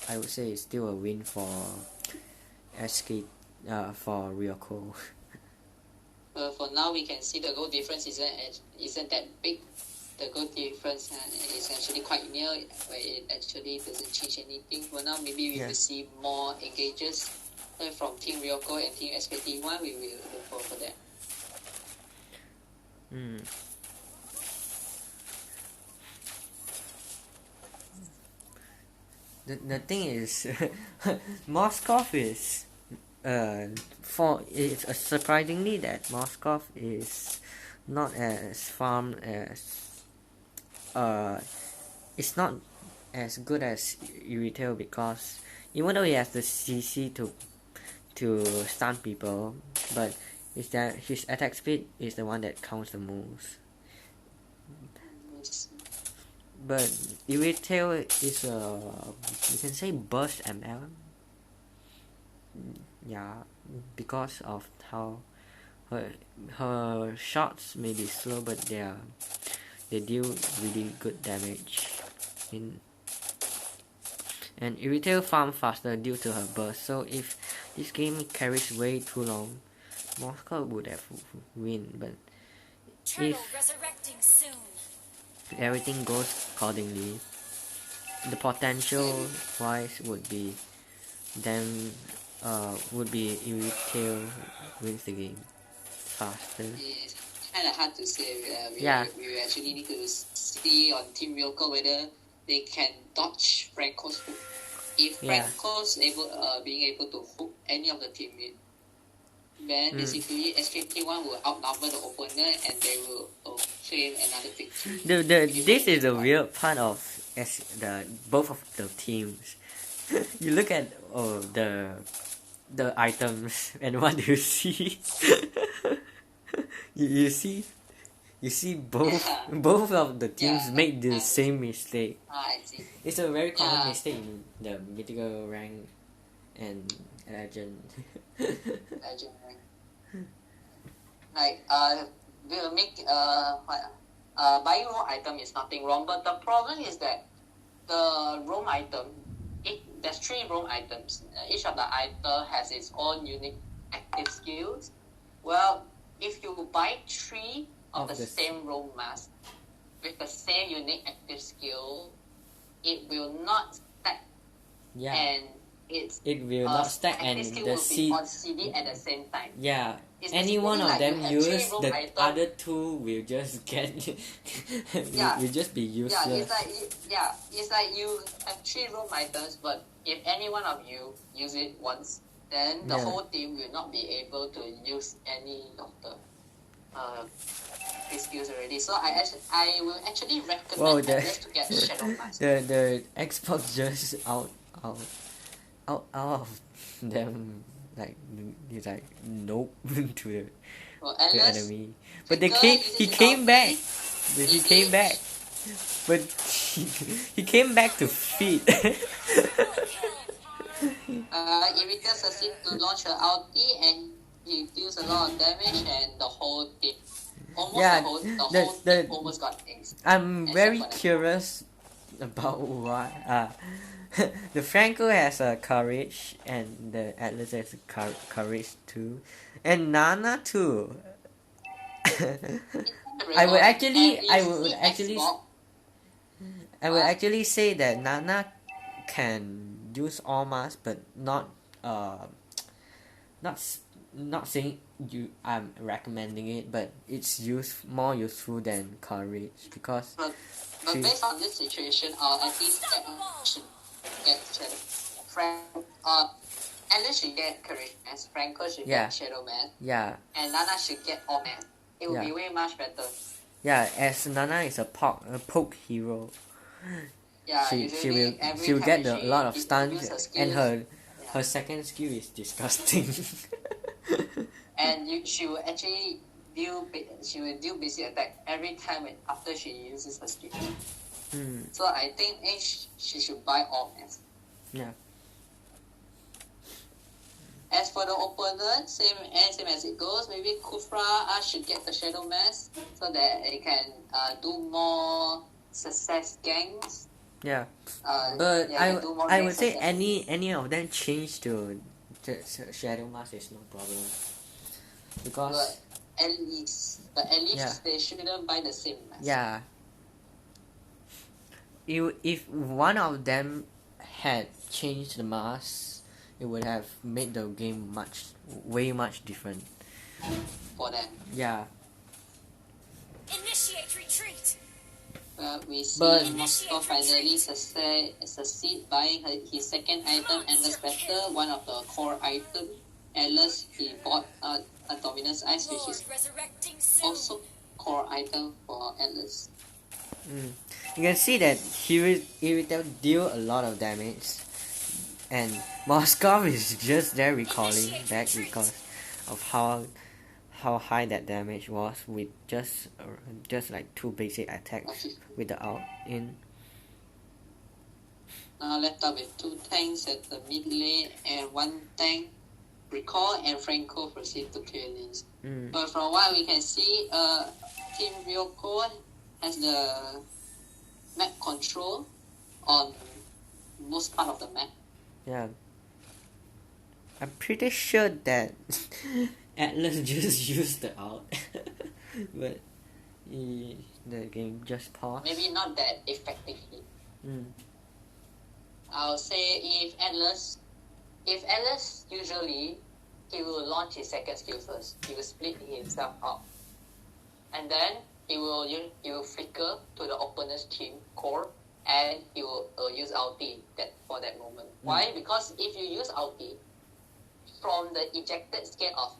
I would say it's still a win for for RYOKO. For now, we can see the goal difference isn't that big. The goal difference is actually quite near, where it actually doesn't change anything. For now, maybe we will see more engages from Team RYOKO and Team SKT1. We will look forward for that. The thing is, Moskov is it's surprisingly that Moskov is not as farmed as it's not as good as Irritail, because even though he has the CC to stun people, but is that his attack speed is the one that counts the most. But Irritail is you can say burst ML. Yeah, because of how her shots may be slow, but they deal really good damage. And Irritail farm faster due to her burst. So if this game carries way too long, Moscow would have win. But if resurrecting soon. everything goes accordingly, the potential wise would be Irritail wins the game faster. It's kind of hard to say. We actually need to see on Team RYOKO whether they can dodge Franco's hook. If Franco's being able to hook any of the teammates, then basically SKT1 will outnumber the opponent and they will claim another victory. This is a real part of both of the teams. You look at the items, and what do you see? you see both of the teams make the same mistake. I see. It's a very common mistake in the mythical rank and legend. Legend rank. Like we'll make buying roam item is nothing wrong, but the problem is that the roam item, there's 3 roam items. Each of the item has its own unique active skills. Well, if you buy 3 of the same roam mask with the same unique active skill, it will not stack. Yeah. And it will not stack, and skill the will be on CD at the same time. Yeah. It's Any one of like them use, the item. other 2 will just get will just be useless. It's like you have 3 roam items, but if any one of you use it once, then the whole team will not be able to use any of the skills already. So I will actually recommend to get Shadow Mask. The Xbox just out of them, like he's like nope to the enemy. But he came back. But he came back. But he came back to feed. Irritail succeeded to launch her ulti, and he deals a lot of damage, and the whole team, almost Yeah, the whole the- team almost got ace. I'm Except very for the- curious about why the Franco has a courage and the Atlas has a courage too, and Nana too. I would actually say that Nana can use all mask, but not not saying I'm recommending it, but it's more useful than courage because But she- based on this situation, at least should get Alice should get Courage Man, Franco should Yeah. get Shadow Man, yeah and Nana should get All Man. It would Yeah. be way much better. yeah as Nana is a poke hero. Yeah, She'll usually every she'll time get a she lot of use stuns, her and skills, her second skill is disgusting. and she will actually deal basic attack every time after she uses her skill. So I think she should buy All Man. Yeah. As for the opponent, same as it goes. Maybe Kufra should get the Shadow Mask so that it can do more success gangs. Yeah, but I would say success. any of them change to Shadow Mask is no problem because But at least Yeah. they shouldn't buy the same mask. yeah, if one of them had changed the mask, it would have made the game way much different. For them. Yeah, Initiate retreat. We see But- Moscow finally succeed buying his second item, Endless Battle, one of the core items. Atlas, he bought a Dominance Ice, which is Lord resurrecting soon. also core item for Atlas. you can see that Iritel deal a lot of damage, and Moskov is just there recalling back because of how high that damage was with just like 2 basic attacks with the ult in. Now left up with 2 tanks at the mid lane and 1 tank. Recall and Franco proceed to clear lanes. But from what we can see, Team RYOKO has the map control on most part of the map. Yeah, I'm pretty sure that Atlas just used the ult, but the game just paused. Maybe not that effectively. I'll say if Atlas usually he will launch his second skill first. He will split himself up, and then he will flicker to the opponent's team core, and he will use ulti for that moment. Why? Because if you use ulti from the ejected state of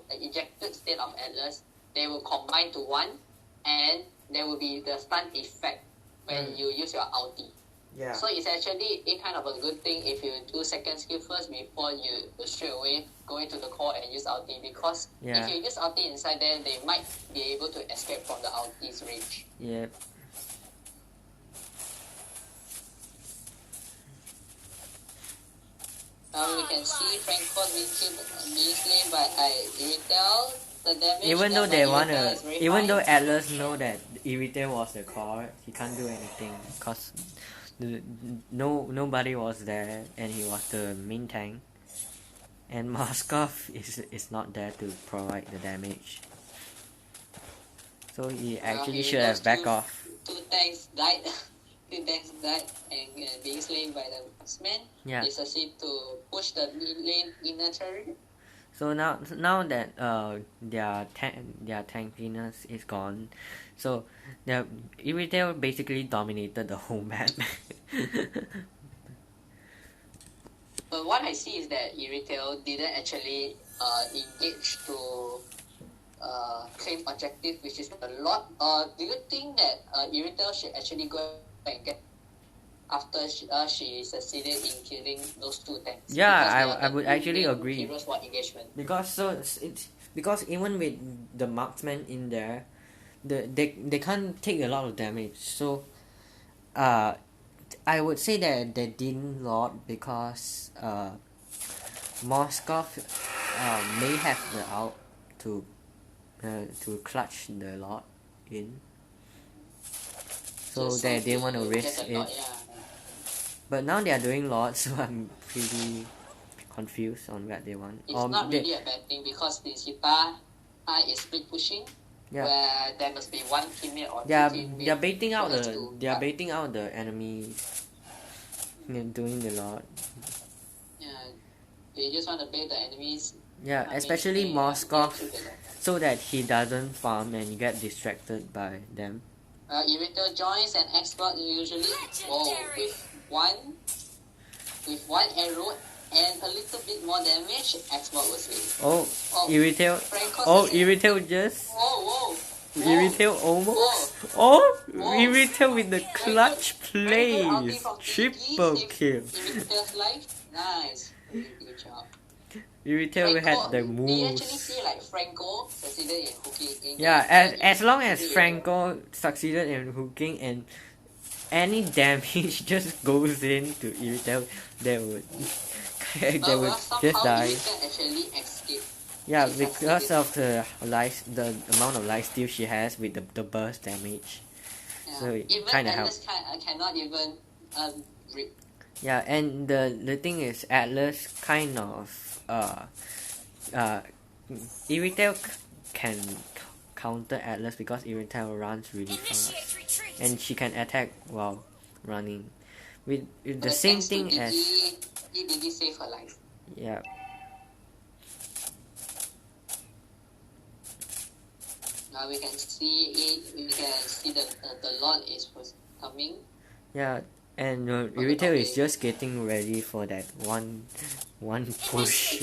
Atlas, they will combine to one, and there will be the stun effect when you use your ulti. Yeah. So it's actually a kind of a good thing if you do second skill first before you straight away go into the core and use ulti, because Yeah. if you use ulti inside there, they might be able to escape from the ulti's range. Yep. Now we can see Franco being slain by Iritel. The damage Even though done they by wanna, Iritel is very even high. though Atlas know that Iritel was the core, he can't do anything because nobody was there and he was the main tank, and Moskov is not there to provide the damage, so he actually he should have lost back off. Two tanks died. Two tanks died and being slain by the marksman. Yeah. They succeed to push the mid lane inner turret. So now that their tankiness is gone, so the Iritel basically dominated the whole map. But what I see is that Iritel didn't actually engage to claim objective, which is a lot. Do you think that Iritel should actually go and get after she succeeded in killing those 2 tanks? Yeah, Because they are I the would two actually main agree. heroes for engagement. Because even with the marksman in there, they can't take a lot of damage. So, I would say that they didn't lot because Moskov may have the ult to clutch the lot in, so Just they didn't want to something risk get a it. lot, yeah. But now they are doing lot, so I'm pretty confused on what they want. It's not really a bad thing because this Hita is split pushing, where there must be one teammate or two teammates. They're baiting out the the enemy doing the lot. Yeah, they just want to bait the enemies. Yeah, especially Moskov, so that he doesn't farm and get distracted by them. Irito joins an expert usually with one arrow and a little bit more damage. Expert was win. Irito just. Whoa! Irito almost. Irito with the clutch plays. Triple kill. Irito's life, nice. Good job. Irito had the Do you moves. actually see like Franco succeeded in hooking? Yeah, as long as Franco succeeded in hooking and any damage just goes into Irito, they would just die. Irito actually escaped. Yeah, because of the amount of life steal she has with the burst damage. Yeah. So it even kind of Atlas helps. cannot even rip. Yeah, and the thing is, Atlas kind of Irritel can counter Atlas because Irritel runs really fast, and she can attack while running. With the same thing as Did save her life? yeah. Now we can see it. We can see the lot is coming. Yeah, and Irritel is just getting ready for that one push,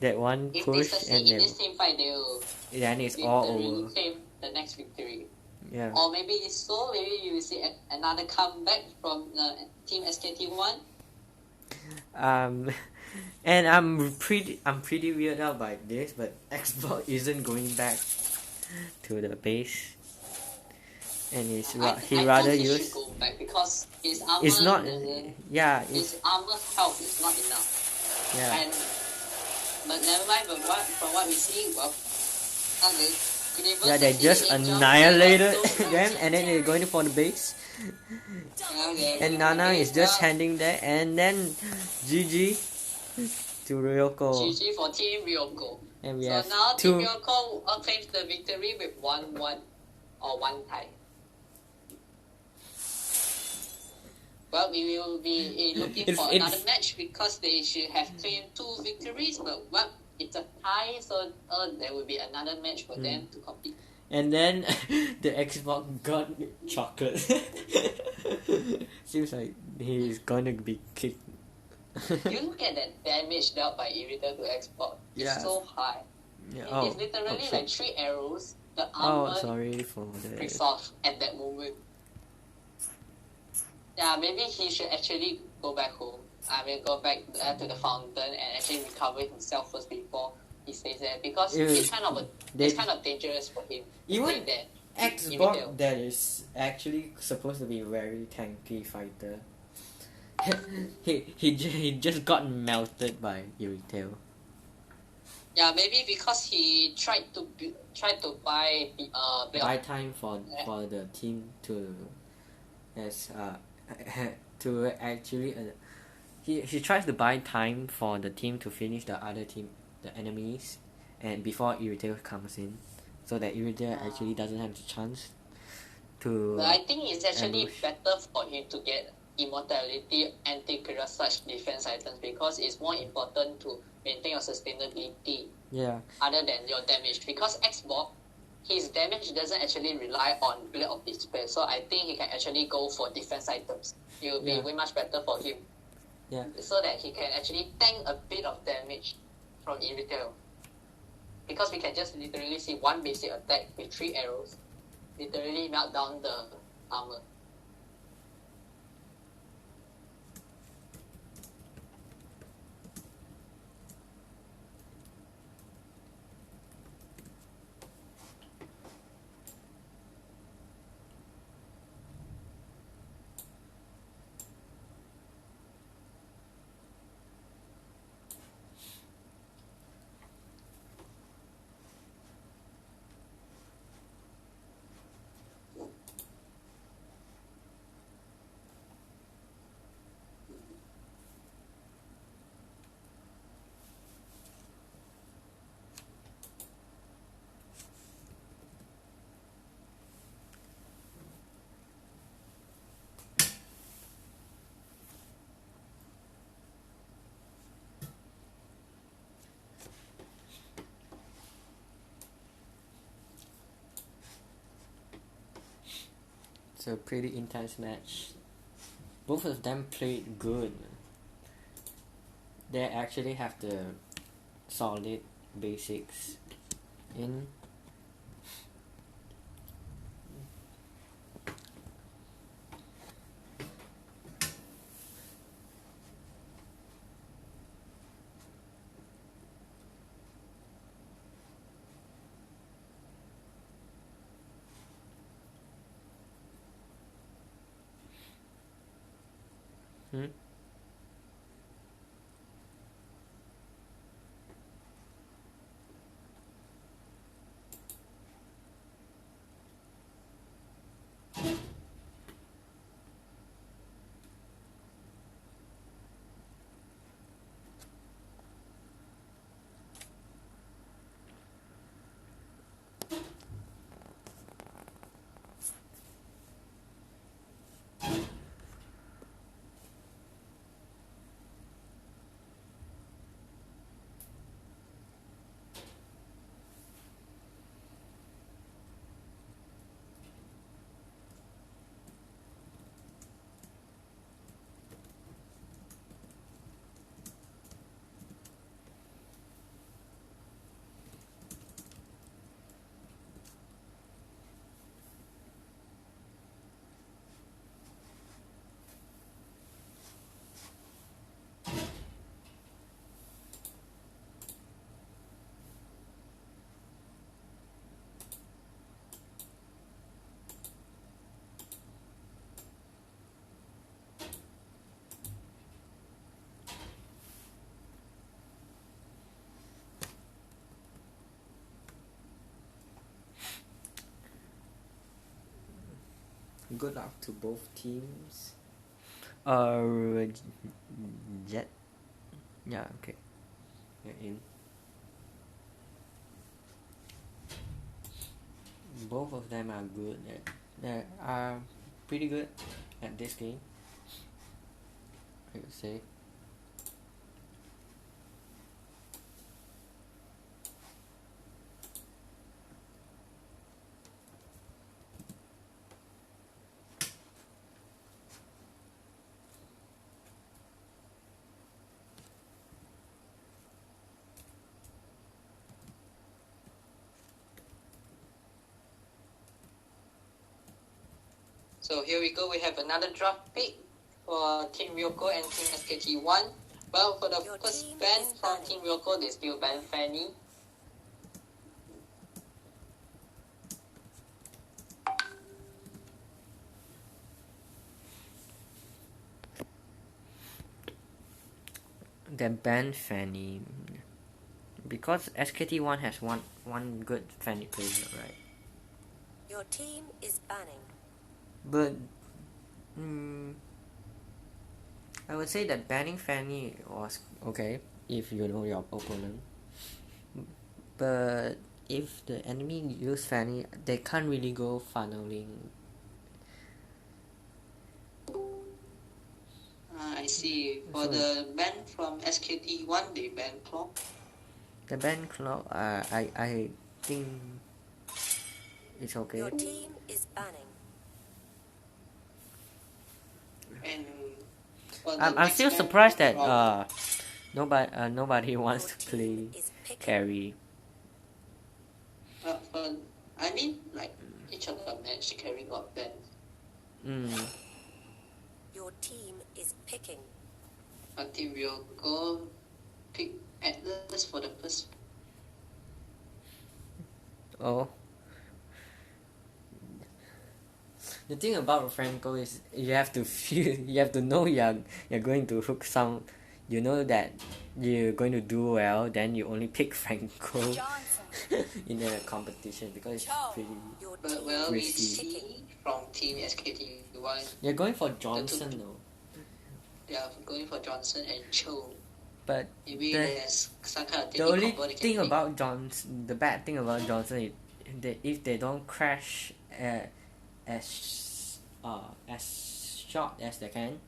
that one If they push, succeed and in this team fight, they will then it's all over. claim the next victory. Yeah. Or maybe maybe you will see another comeback from team SKT1. And I'm pretty weirded out by this, but Xbox isn't going back to the base, and he rather he use. should go back because his armor. It's not. Yeah. His armor health is not enough. Yeah. But never mind. But from what we see, Yeah, they just annihilated them, and then they're going for the base. And Nana is just handing that, and then GG to RYOKO. GG for Team RYOKO. And we so have now two. Team RYOKO claims the victory with 1-1 or 1 tie. Well, we will be looking for another match because they should have claimed 2 victories, but it's a tie, so there will be another match for them to compete. And then the Xbox got chocolate. Seems like he's gonna be kicked. You look at that damage dealt by Irritor to Xbox. It's so high. Yeah. It's literally like 3 arrows. The armor sorry for breaks that. off at that moment. Yeah, maybe he should actually go back home. Go back to the fountain and actually recover himself first before he stays there because it's kind of dangerous for him. Even that Xbox that is actually supposed to be a very tanky fighter. he just got melted by Irritel. Yeah, maybe because he tried to buy buy time for the team to to actually he tries to buy time for the team to finish the other team, the enemies, and before Irritel comes in, so that Irritel actually doesn't have the chance to. But I think it's actually ambush. better for him to get immortality and take such defense items because it's more important to maintain your sustainability other than your damage. Because Xbox, his damage doesn't actually rely on Blade of Despair, so I think he can actually go for defense items. It will be way much better for him. Yeah. So that he can actually tank a bit of damage from Irritel. Because we can just literally see one basic attack with 3 arrows literally melt down the armor. It's a pretty intense match. Both of them played good. They actually have the solid basics in. Hmm? Good luck to both teams. Jet. Yeah, okay. You're in. Both of them are good. They are pretty good at this game, I would say. So here we go. We have another draft pick for Team RYOKO and Team SKT1. Well, for the Your first team ban is from banning. Team RYOKO, they still ban Fanny. They banned Fanny because SKT1 has one good Fanny player, right? Your team is banning. But I would say that banning Fanny was okay if you know your opponent. But if the enemy use Fanny, they can't really go funneling. I see. For So- the ban from SKT1, they ban Claw. The ban Cloud, I think it's okay. Your team is banning. And for the I'm next still ban surprised that from- nobody wants Your to play team is picking. carry. I mean, like, each of the match carry got banned. Your team is picking. But Team RYOKO pick Atlas for the first. Oh. The thing about Franco is you have to feel, you have to know you're going to hook some, you know that you're going to do well, then you only pick Franco in the competition because it's pretty. Your But team well, we Risky. is see picking. from Team SKT1, You're going for Johnson though, they are going for Johnson and Cho. but Maybe the- there's some kind of the technique only combo they can thing pick. about Johnson, the bad thing about Johnson is if they don't crash as short as they can,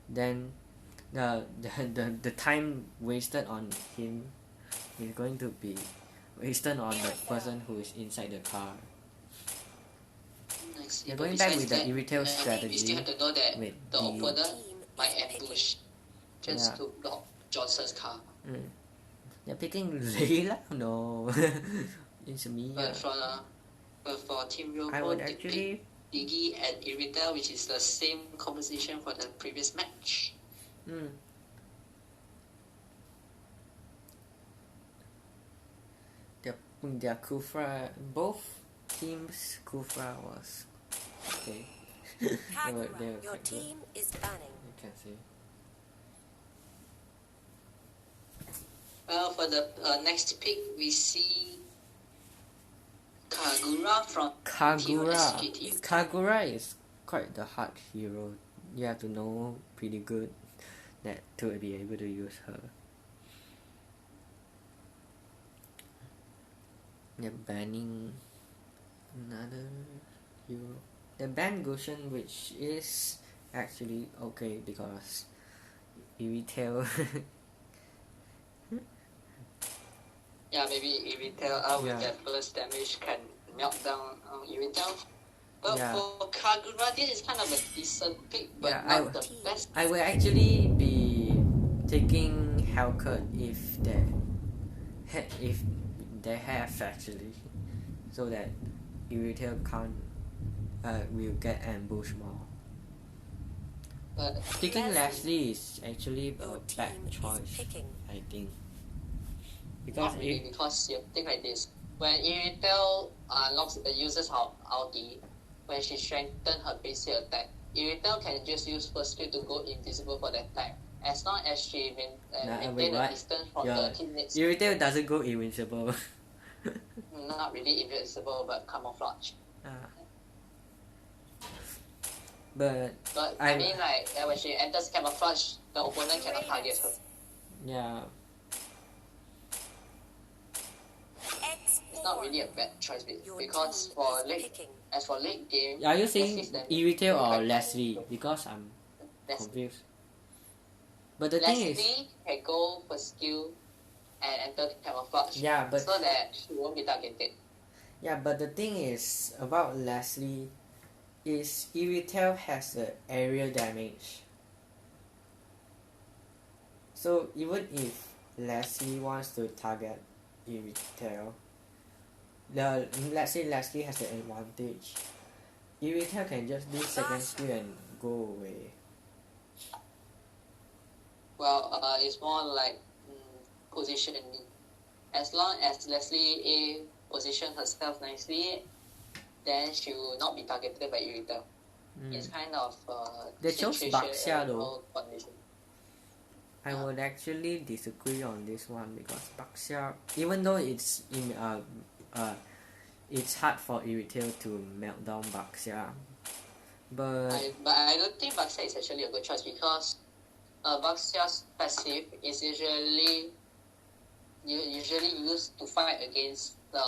then the time wasted on him is going to be wasted on the person who is inside the car. I things. They're But going back besides with the that, irritative we still strategy have to know that with the the opponent might ambush just Yeah. to block Johnson's car. They're picking Layla? No. It's me. But for Team I RYOKO, would they actually picked Iggy and Irita, which is the same composition for the previous match. their Kufra, both teams Kufra was okay. They were Kagura, your quite good, team is banning. you can see. Well, for the next pick, we see Kagura from Team SKT1. Kagura is quite the hard hero. You have to know pretty good that to be able to use her. They're banning another hero. They banned Goshen, which is actually okay because Iritail. Yeah, maybe Irita with Yeah. that burst damage can melt down Irita. But Yeah. for Kagura, this is kind of a decent pick, but Yeah, not the best. I will actually be taking Hellcut if they have actually, so that Iritail can't will get ambushed more. But Picking Leslie is actually Your a bad team is choice, picking. I think, because not really, because you think like this. When Irita uses her ulti, when she strengthens her basic attack, Irita can just use first skill to go invisible for the attack. As long as she maintain a distance from the teammates. Iritail doesn't go invincible. Not really invincible, but camouflage. But But I mean, like when she enters camouflage, the opponent cannot target her. yeah, It's not really a bad choice because for late game, are you saying Leslie's damage Iritail or quite Leslie? Because I'm Leslie. confused. But the thing is, Leslie can go for skill and enter camouflage. Yeah, but- so that she won't be targeted. yeah, but the thing is about Leslie is Iritail has the aerial damage. So even if Leslie wants to target Iritail, let's say Leslie has the advantage, Iritail can just do second skill and go away. Well, it's more like positioning. As long as Leslie position herself nicely, then she will not be targeted by Irita. It's kind of They chose Baxia though. condition. I would actually disagree on this one because Baxia, even though it's it's hard for Iritail to melt down Baxia, but I don't think Baxia is actually a good choice because Baxia's passive is usually used to fight against the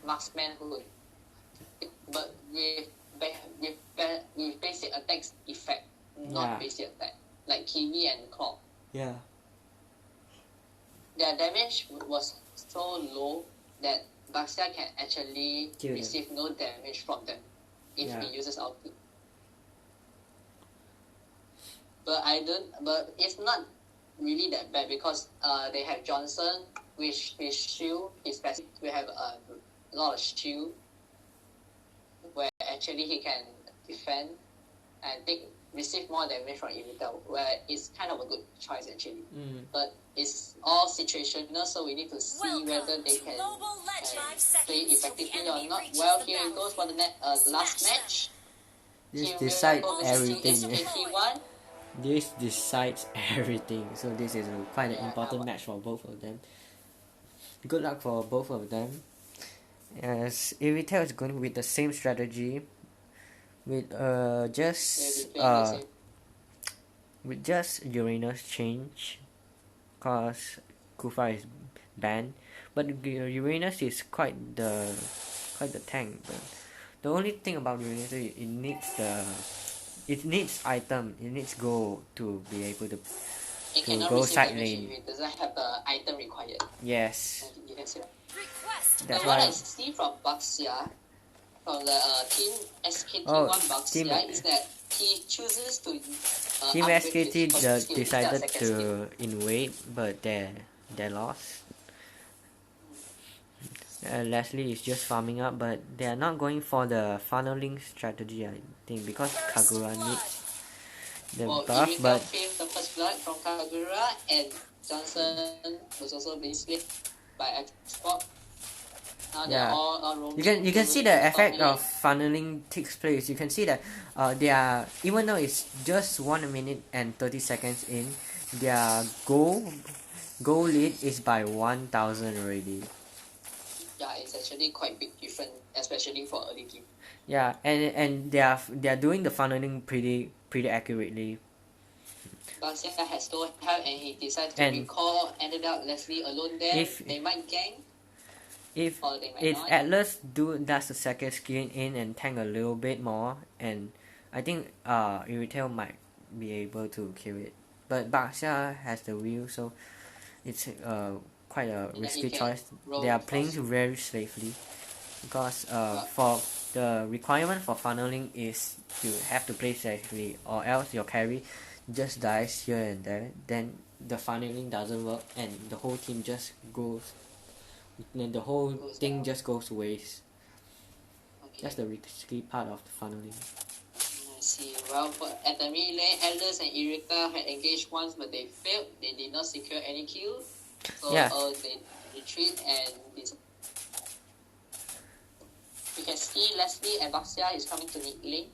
marksman but with basic attacks effect, not basic attack, like Kiwi and Claw. yeah, Their damage was so low that Baxia can actually Kill them. receive no damage from them if he uses ulti. But it's not really that bad because they have Johnson, which his shield is passive. We have a lot of shield where actually he can defend and receive more damage from Irita, where it's kind of a good choice actually. But it's all situational, so we need to see whether they can play effectively or not. Well, here it goes for the last match. this Team decides RYOKO versus everything. SKT1. This decides everything. So this is quite an important match for both of them. Good luck for both of them. As Iritail is going with the same strategy, with just Uranus change, cause Kufa is banned, but Uranus is quite the tank. But the only thing about Uranus is it needs item, it needs gold to be able to It cannot go receive side damage lane. if it doesn't have the item required. Yes, You can see that. that's But what I why. see from Baxia from the team SKT1 Oh, Baxia is that he chooses to Team upgrade SKT his first skill, decided second skill. to invade, but they lost. Leslie is just farming up, but they are not going for the funneling strategy, I think, because Kagura needs the buff, Irika but claimed the first blood from Kagura, and Johnson was also being split by Xbox. Now they're yeah, all roaming you can to see the effect top of funneling takes place. You can see that they are, even though it's just 1 minute and 30 seconds in, their goal lead is by 1,000 already. Yeah, it's actually quite big difference, especially for early game. Yeah, and they are doing the funneling pretty accurately. Garcia has no help, and he decides to And recall. Ended up Leslie alone there. They might gang, if or they might if not. Atlas does the second skin in and tank a little bit more, and I think Iritel might be able to kill it. But Baxia has the wheel, so it's quite a risky choice. They are playing very safely because for the requirement for funneling is you have to play safely, or else your carry just dies here and there. Then the funneling doesn't work, and the whole team just goes. Then the whole thing just goes to waste. Okay. That's the risky part of the funneling. I see. Well, at the mid lane, Elders and Irika had engaged once, but they failed. They did not secure any kills. So Yeah. They retreat, and you can see Leslie and Baxia is coming to mid lane.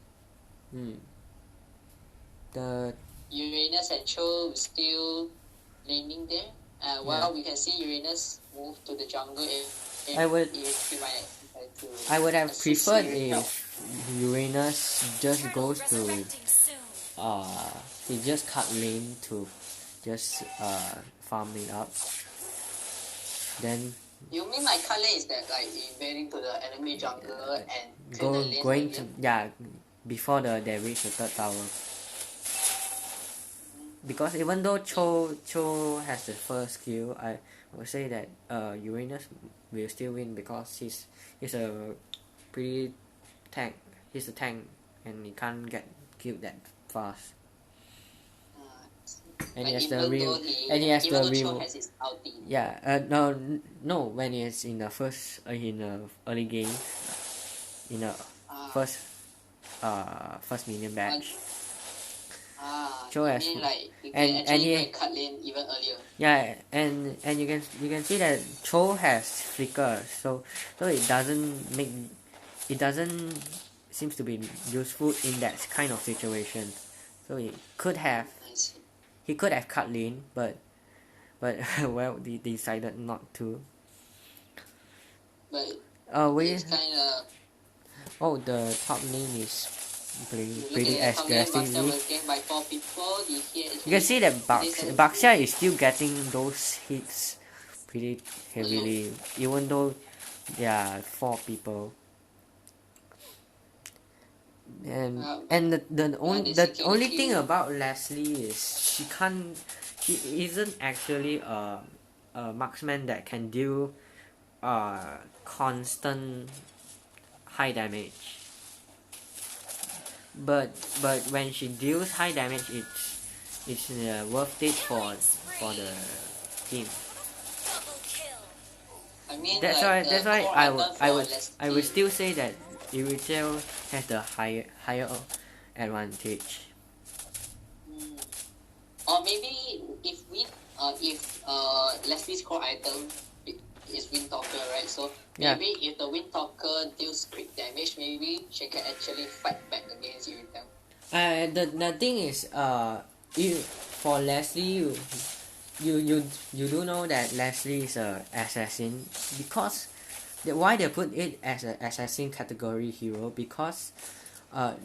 The Uranus and Cho still laning there. Well, we can see Uranus move to the jungle. I would have assist preferred Irika. if Uranus just Turtle goes to resurrecting soon. he just cut lane to just farm it up. Then You mean like cut lane is that like invading to the enemy jungle and clear the lane going again? to before they reach the third tower. Because even though Cho has the first kill, I would say that Uranus will still win because he's a pretty tank. He's a tank and he can't get killed that fast. And he has the real. And he has the real. Has his ulti. Yeah. No. When he's in the first in the early game, in the first minion batch. Cho has like and he cut lane even earlier. Yeah, and you can see that Cho has flicker, so it doesn't seems to be useful in that kind of situation. So he could have cut lane, but well, they decided not to. But we it's kind of the top lane is playing looking pretty at how many Baxia aggressively. was gained by 4 people. You can see that Baxia is still getting those hits pretty heavily, even though there are 4 people. And the only thing about Leslie is she isn't actually a marksman that can deal constant high damage. But when she deals high damage, it's worth it for the team. Double kill. I mean, That's why I would still say that Iritel has the higher advantage. Or maybe if Leslie's core item is Wind Talker, right? So maybe if the Wind Talker deals crit damage, maybe she can actually fight back against Iritel. The thing is, for Leslie, you do know that Leslie is a assassin because why they put it as an assassin category hero, because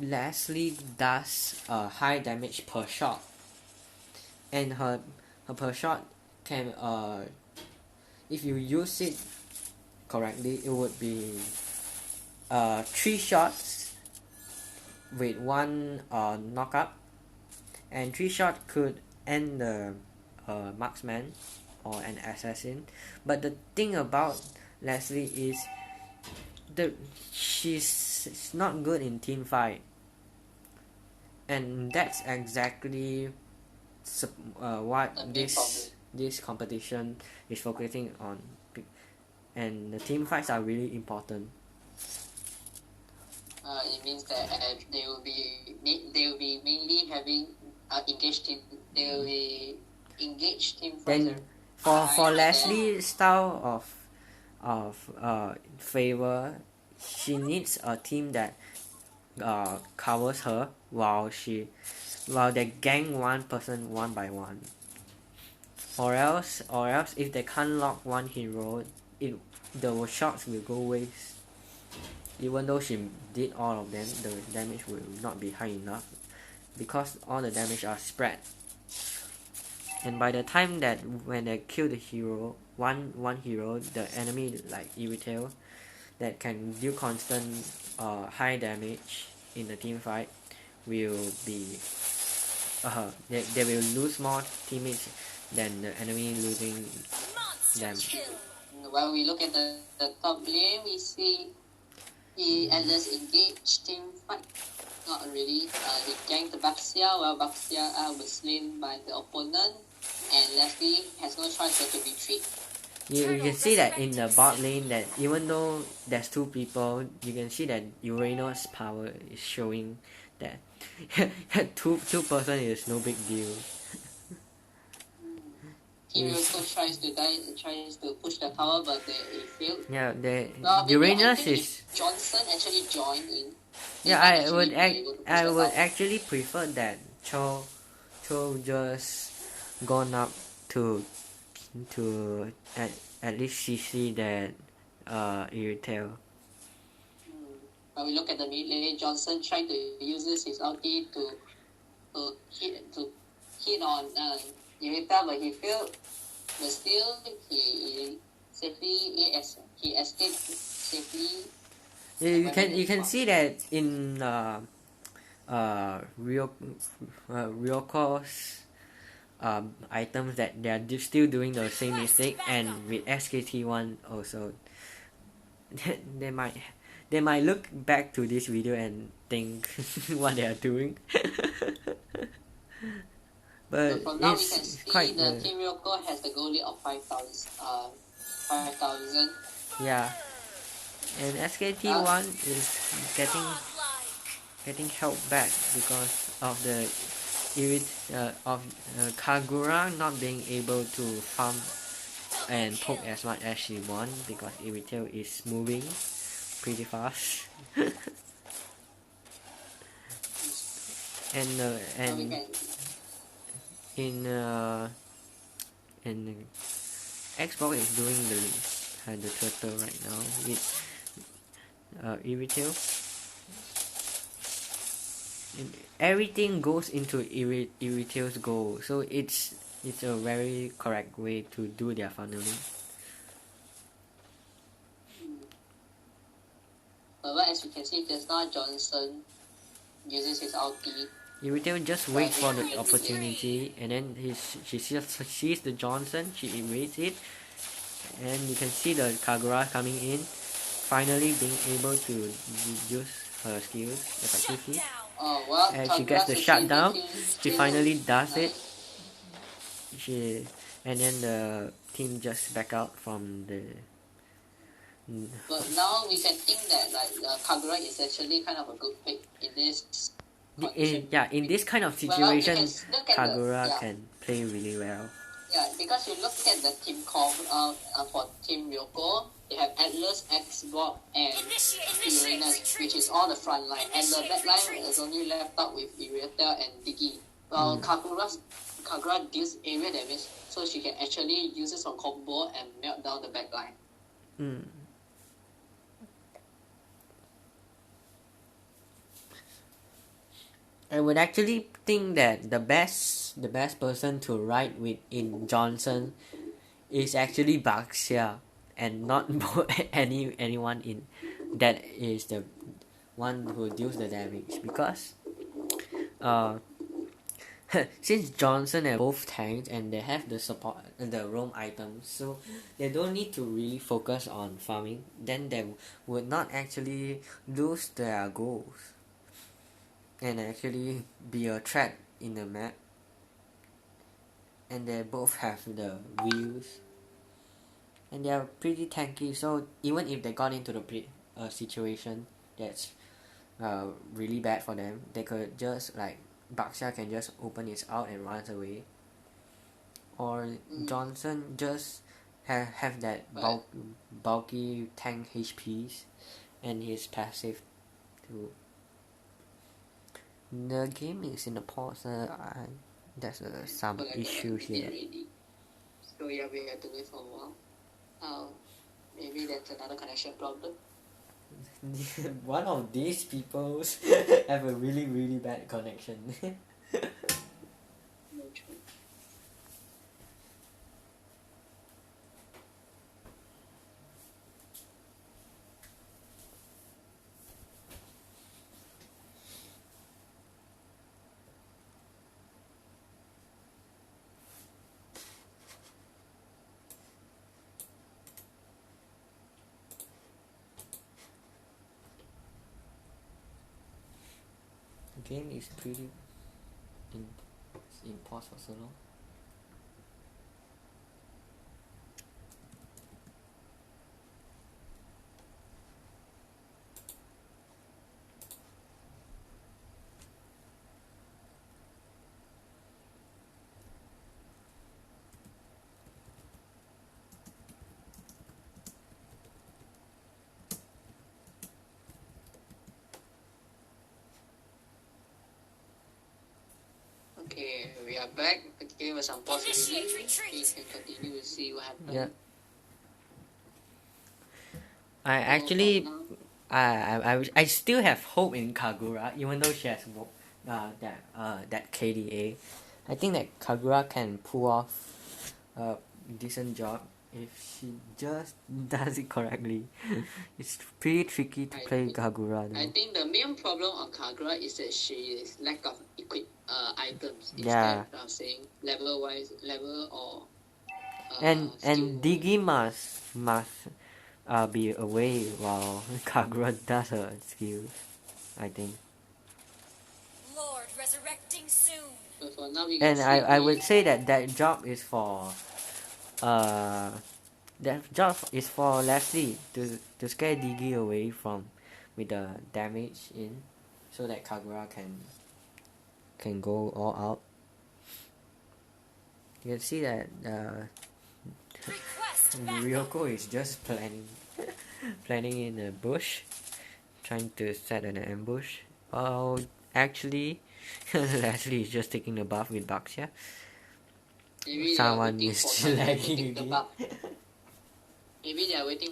Leslie does high damage per shot, and her per shot can if you use it correctly, it would be 3 shots with 1 knockup, and 3 shots could end the marksman or an assassin. But the thing about Leslie is she's not good in team fight, and that's exactly what The main this competition is focusing on, and the team fights are really important. It means that they will be mainly having engaged team. They will be engaged team fighter. Then for Leslie's style of favor, she needs a team that covers her while they gang one person one by one. Or else if they can't lock one hero, the shots will go waste. Even though she did all of them, the damage will not be high enough because all the damage are spread. And by the time that when they kill the hero, one hero, the enemy like Irritail that can deal constant high damage in the team fight will be they will lose more teammates than the enemy losing them. While we look at the top lane, we see he Atlas engaged team fight. Not really. He ganked Baxia while Baxia was slain by the opponent, and Leslie has no choice but to retreat. You can see that in the bot lane that even though there's two people, you can see that Uranus' power is showing that two person is no big deal. Team RYOKO tries to push the tower, but they failed. Yeah, Well, Uranus is. Johnson actually joined in. Yeah, I would actually prefer that Cho just gone up to at least CC that Irritail. When we look at the mid lane, Johnson trying to use his ulti to hit on Irritail, but he failed. But still, he escaped safely. You can see that in RYOKO's items that they are still doing the same mistake, and with SKT1 also they might look back to this video and think what they are doing. But so from now we can it's see quite the Team RYOKO has the goal lead of 5,000. Yeah, and SKT1 is getting held back because of the Kagura not being able to farm and poke as much as she wants because Irritail is moving pretty fast. and in Xbox is doing the turtle right now with Irritail. Everything goes into Irritail's goal, so it's a very correct way to do their funneling. But as you can see, just now Johnson uses his ulti. Irritail just waits for the opportunity, and then she sees the Johnson, she evades it, and you can see the Kagura coming in, finally being able to use her skills effectively. And she gets the shutdown. She finally does it. And then the team just back out from the. But now we can think that Kagura is actually kind of a good pick in this. In this kind of situation, Kagura can play really well. Yeah, because you look at the team comp for Team RYOKO, they have Atlas, Xbox, and Uranus, which is all the front line, and the back line is only left out with Irritail and Diggy. Well, Kagura deals area damage, so she can actually use this on combo and melt down the back line. I would actually think that the best person to ride with in Johnson is actually Baxia, and not anyone in that is the one who deals the damage, because since Johnson have both tanks and they have the support the roam items, so they don't need to really focus on farming, then they would not actually lose their goals and actually be a threat in the map. And they both have the wheels and they are pretty tanky, so even if they got into the situation that's really bad for them, they could just like Baxia can just open his out and runs away, or Johnson just have that bulky tank HPs and his passive too. The game is in the pause. There's some issue here. So yeah, we have to wait for a while. Maybe that's another connection problem. One of these people have a really really bad connection. No choice. The game is pretty in pause for so long. Okay, we are back. The game was unpaused. Initiate We retreat. can continue to see what happens. Yeah. I actually I still have hope in Kagura, even though she has that KDA. I think that Kagura can pull off a decent job if she just does it correctly. It's pretty tricky to play Kagura though. I think the main problem on Kagura is that she is lack of items. Yeah. Instead of saying level or And skill. Digi must be away while Kagura does her skills, I think. Lord resurrecting soon. So for now we can And see I would say that job is for Leslie to scare Digi away from with the damage in, so that Kagura can go all out. You can see that Request backup. RYOKO is just planning in a bush, trying to set an ambush. Oh, actually, Leslie is just taking the buff with Baxia. maybe Someone they are waiting is for Kagura to lagging take the again. buff. Maybe they are waiting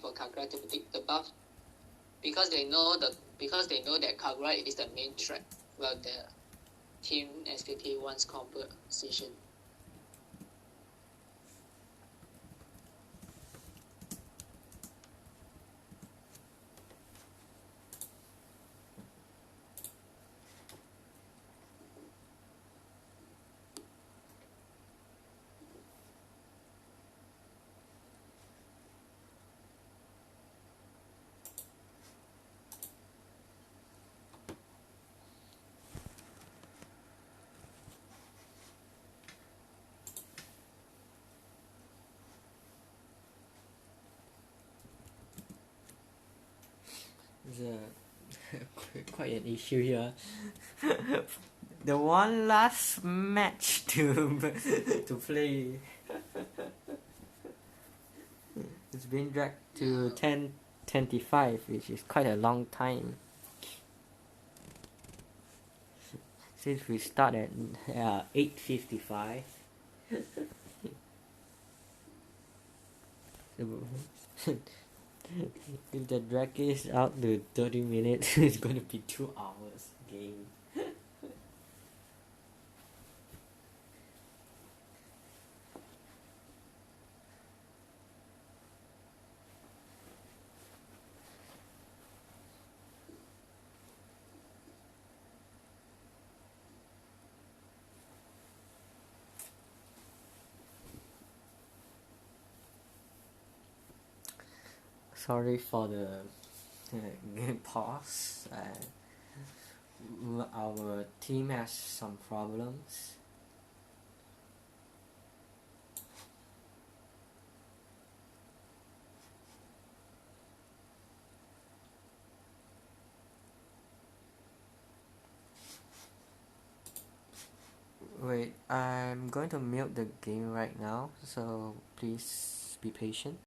for Kagura to take the buff because they know that Kagura is the main threat. Well, the team SKT1's composition. There's quite an issue here. The one last match to play. It's been dragged to 10:25, which is quite a long time. Since we start at 8:55. If the drag is out to 30 minutes, it's going to be 2 hours game. Sorry for the pause. Our team has some problems. Wait, I'm going to mute the game right now, so please be patient.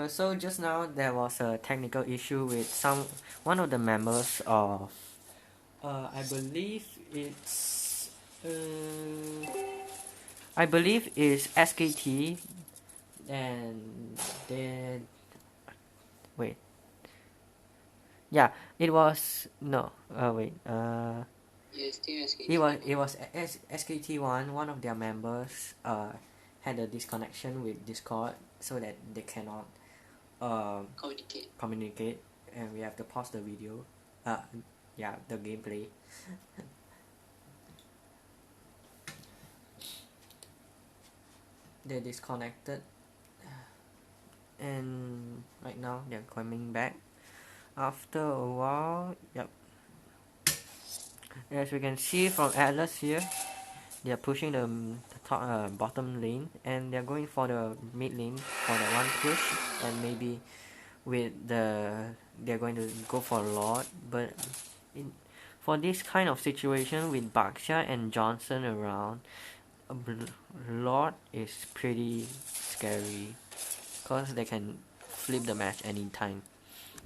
So just now there was a technical issue with one of the members of I believe it's SKT, and then wait, yeah, it was no wait Yes, team SKT. it was SKT1. One of their members had a disconnection with Discord, so that they cannot communicate, and we have to pause the video. Yeah, the gameplay. They disconnected, and right now they're coming back after a while. Yep. As we can see from Atlas here, they are pushing the top, bottom lane, and they're going for the mid lane for the one push, and maybe with they're going to go for Lord. But for this kind of situation with Baksha and Johnson around, Lord is pretty scary, because they can flip the match anytime.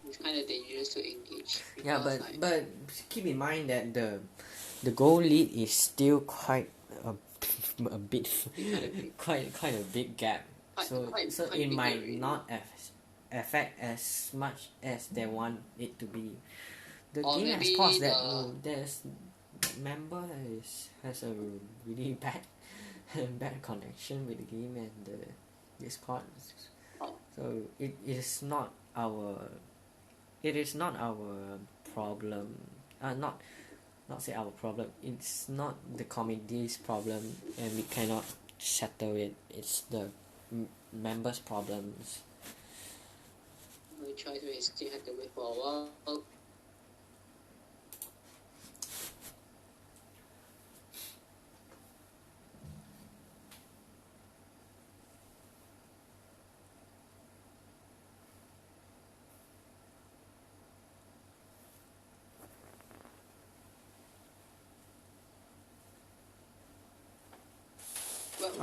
It's kind of dangerous to engage. Yeah, but keep in mind that the goal lead is still quite a bit quite a big gap. So it might not affect as much as they want it to be. The game has paused that there's member has a really bad connection with the game and the Discord. So it is not our problem. Not say our problem. It's not the committee's problem, and we cannot settle it. It's the members' problems. No choice, we still have to wait for a while.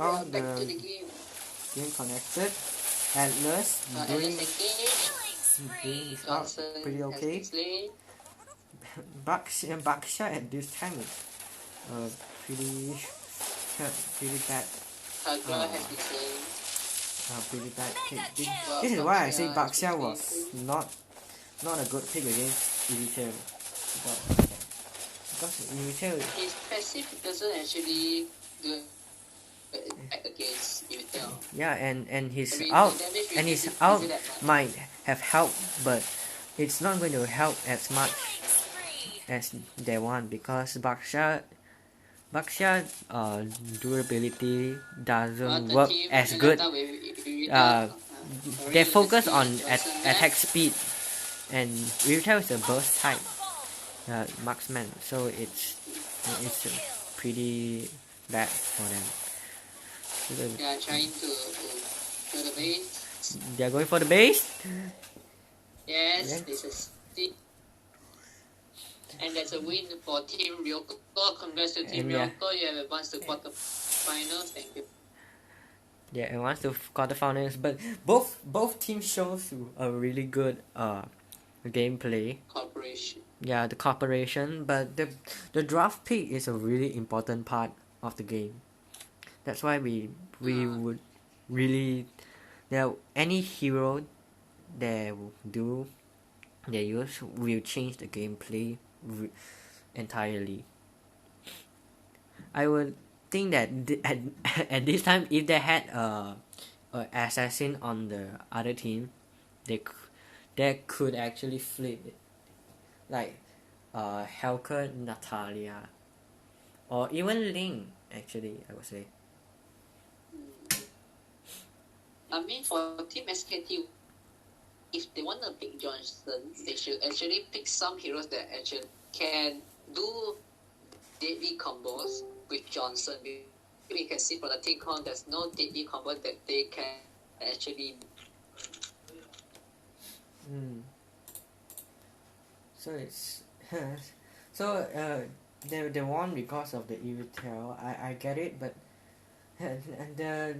Oh, back to the game. Game connected. Atlas doing his out pretty okay. Baksha at this time is pretty bad. Pretty bad pick. This is why I say Baksha was not a good pick against Irritator. Because Irritator, his passive doesn't actually do against Irritator. yeah, and his out might have helped, but it's not going to help as much as they want, because Baksha durability doesn't work as good. They focus on attack speed, and Irritator is a burst type marksman, so it's pretty bad for them. They are trying to go the base. They are going for the base. Yes, this is it. And that's a win for Team RYOKO. Congrats to Team RYOKO. You have advanced to quarterfinals. Thank you. Yeah, advance to quarterfinals, but both teams shows a really good gameplay. Corporation. Yeah, the cooperation, but the draft pick is a really important part of the game. That's why we would really, any hero they do they use will change the gameplay entirely. I would think that at this time, if they had a assassin on the other team, they could actually flip it, like Helker, Natalia, or even Ling. Actually, I would say. I mean, for Team SKT, if they want to pick Johnson, they should actually pick some heroes that actually can do deadly combos with Johnson. We can see for the team count, there's no deadly combo that they can actually. So it's so they won because of the Irritel. I get it, but the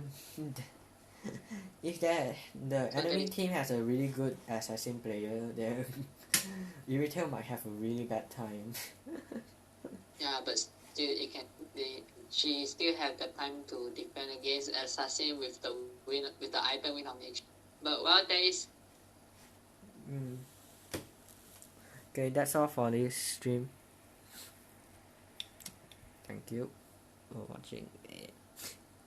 if the enemy team has a really good assassin player, then Irritel might have a really bad time. Yeah, but still, she still have the time to defend against assassin with the item win of nature. But well, there is. Okay, that's all for this stream. Thank you for watching it.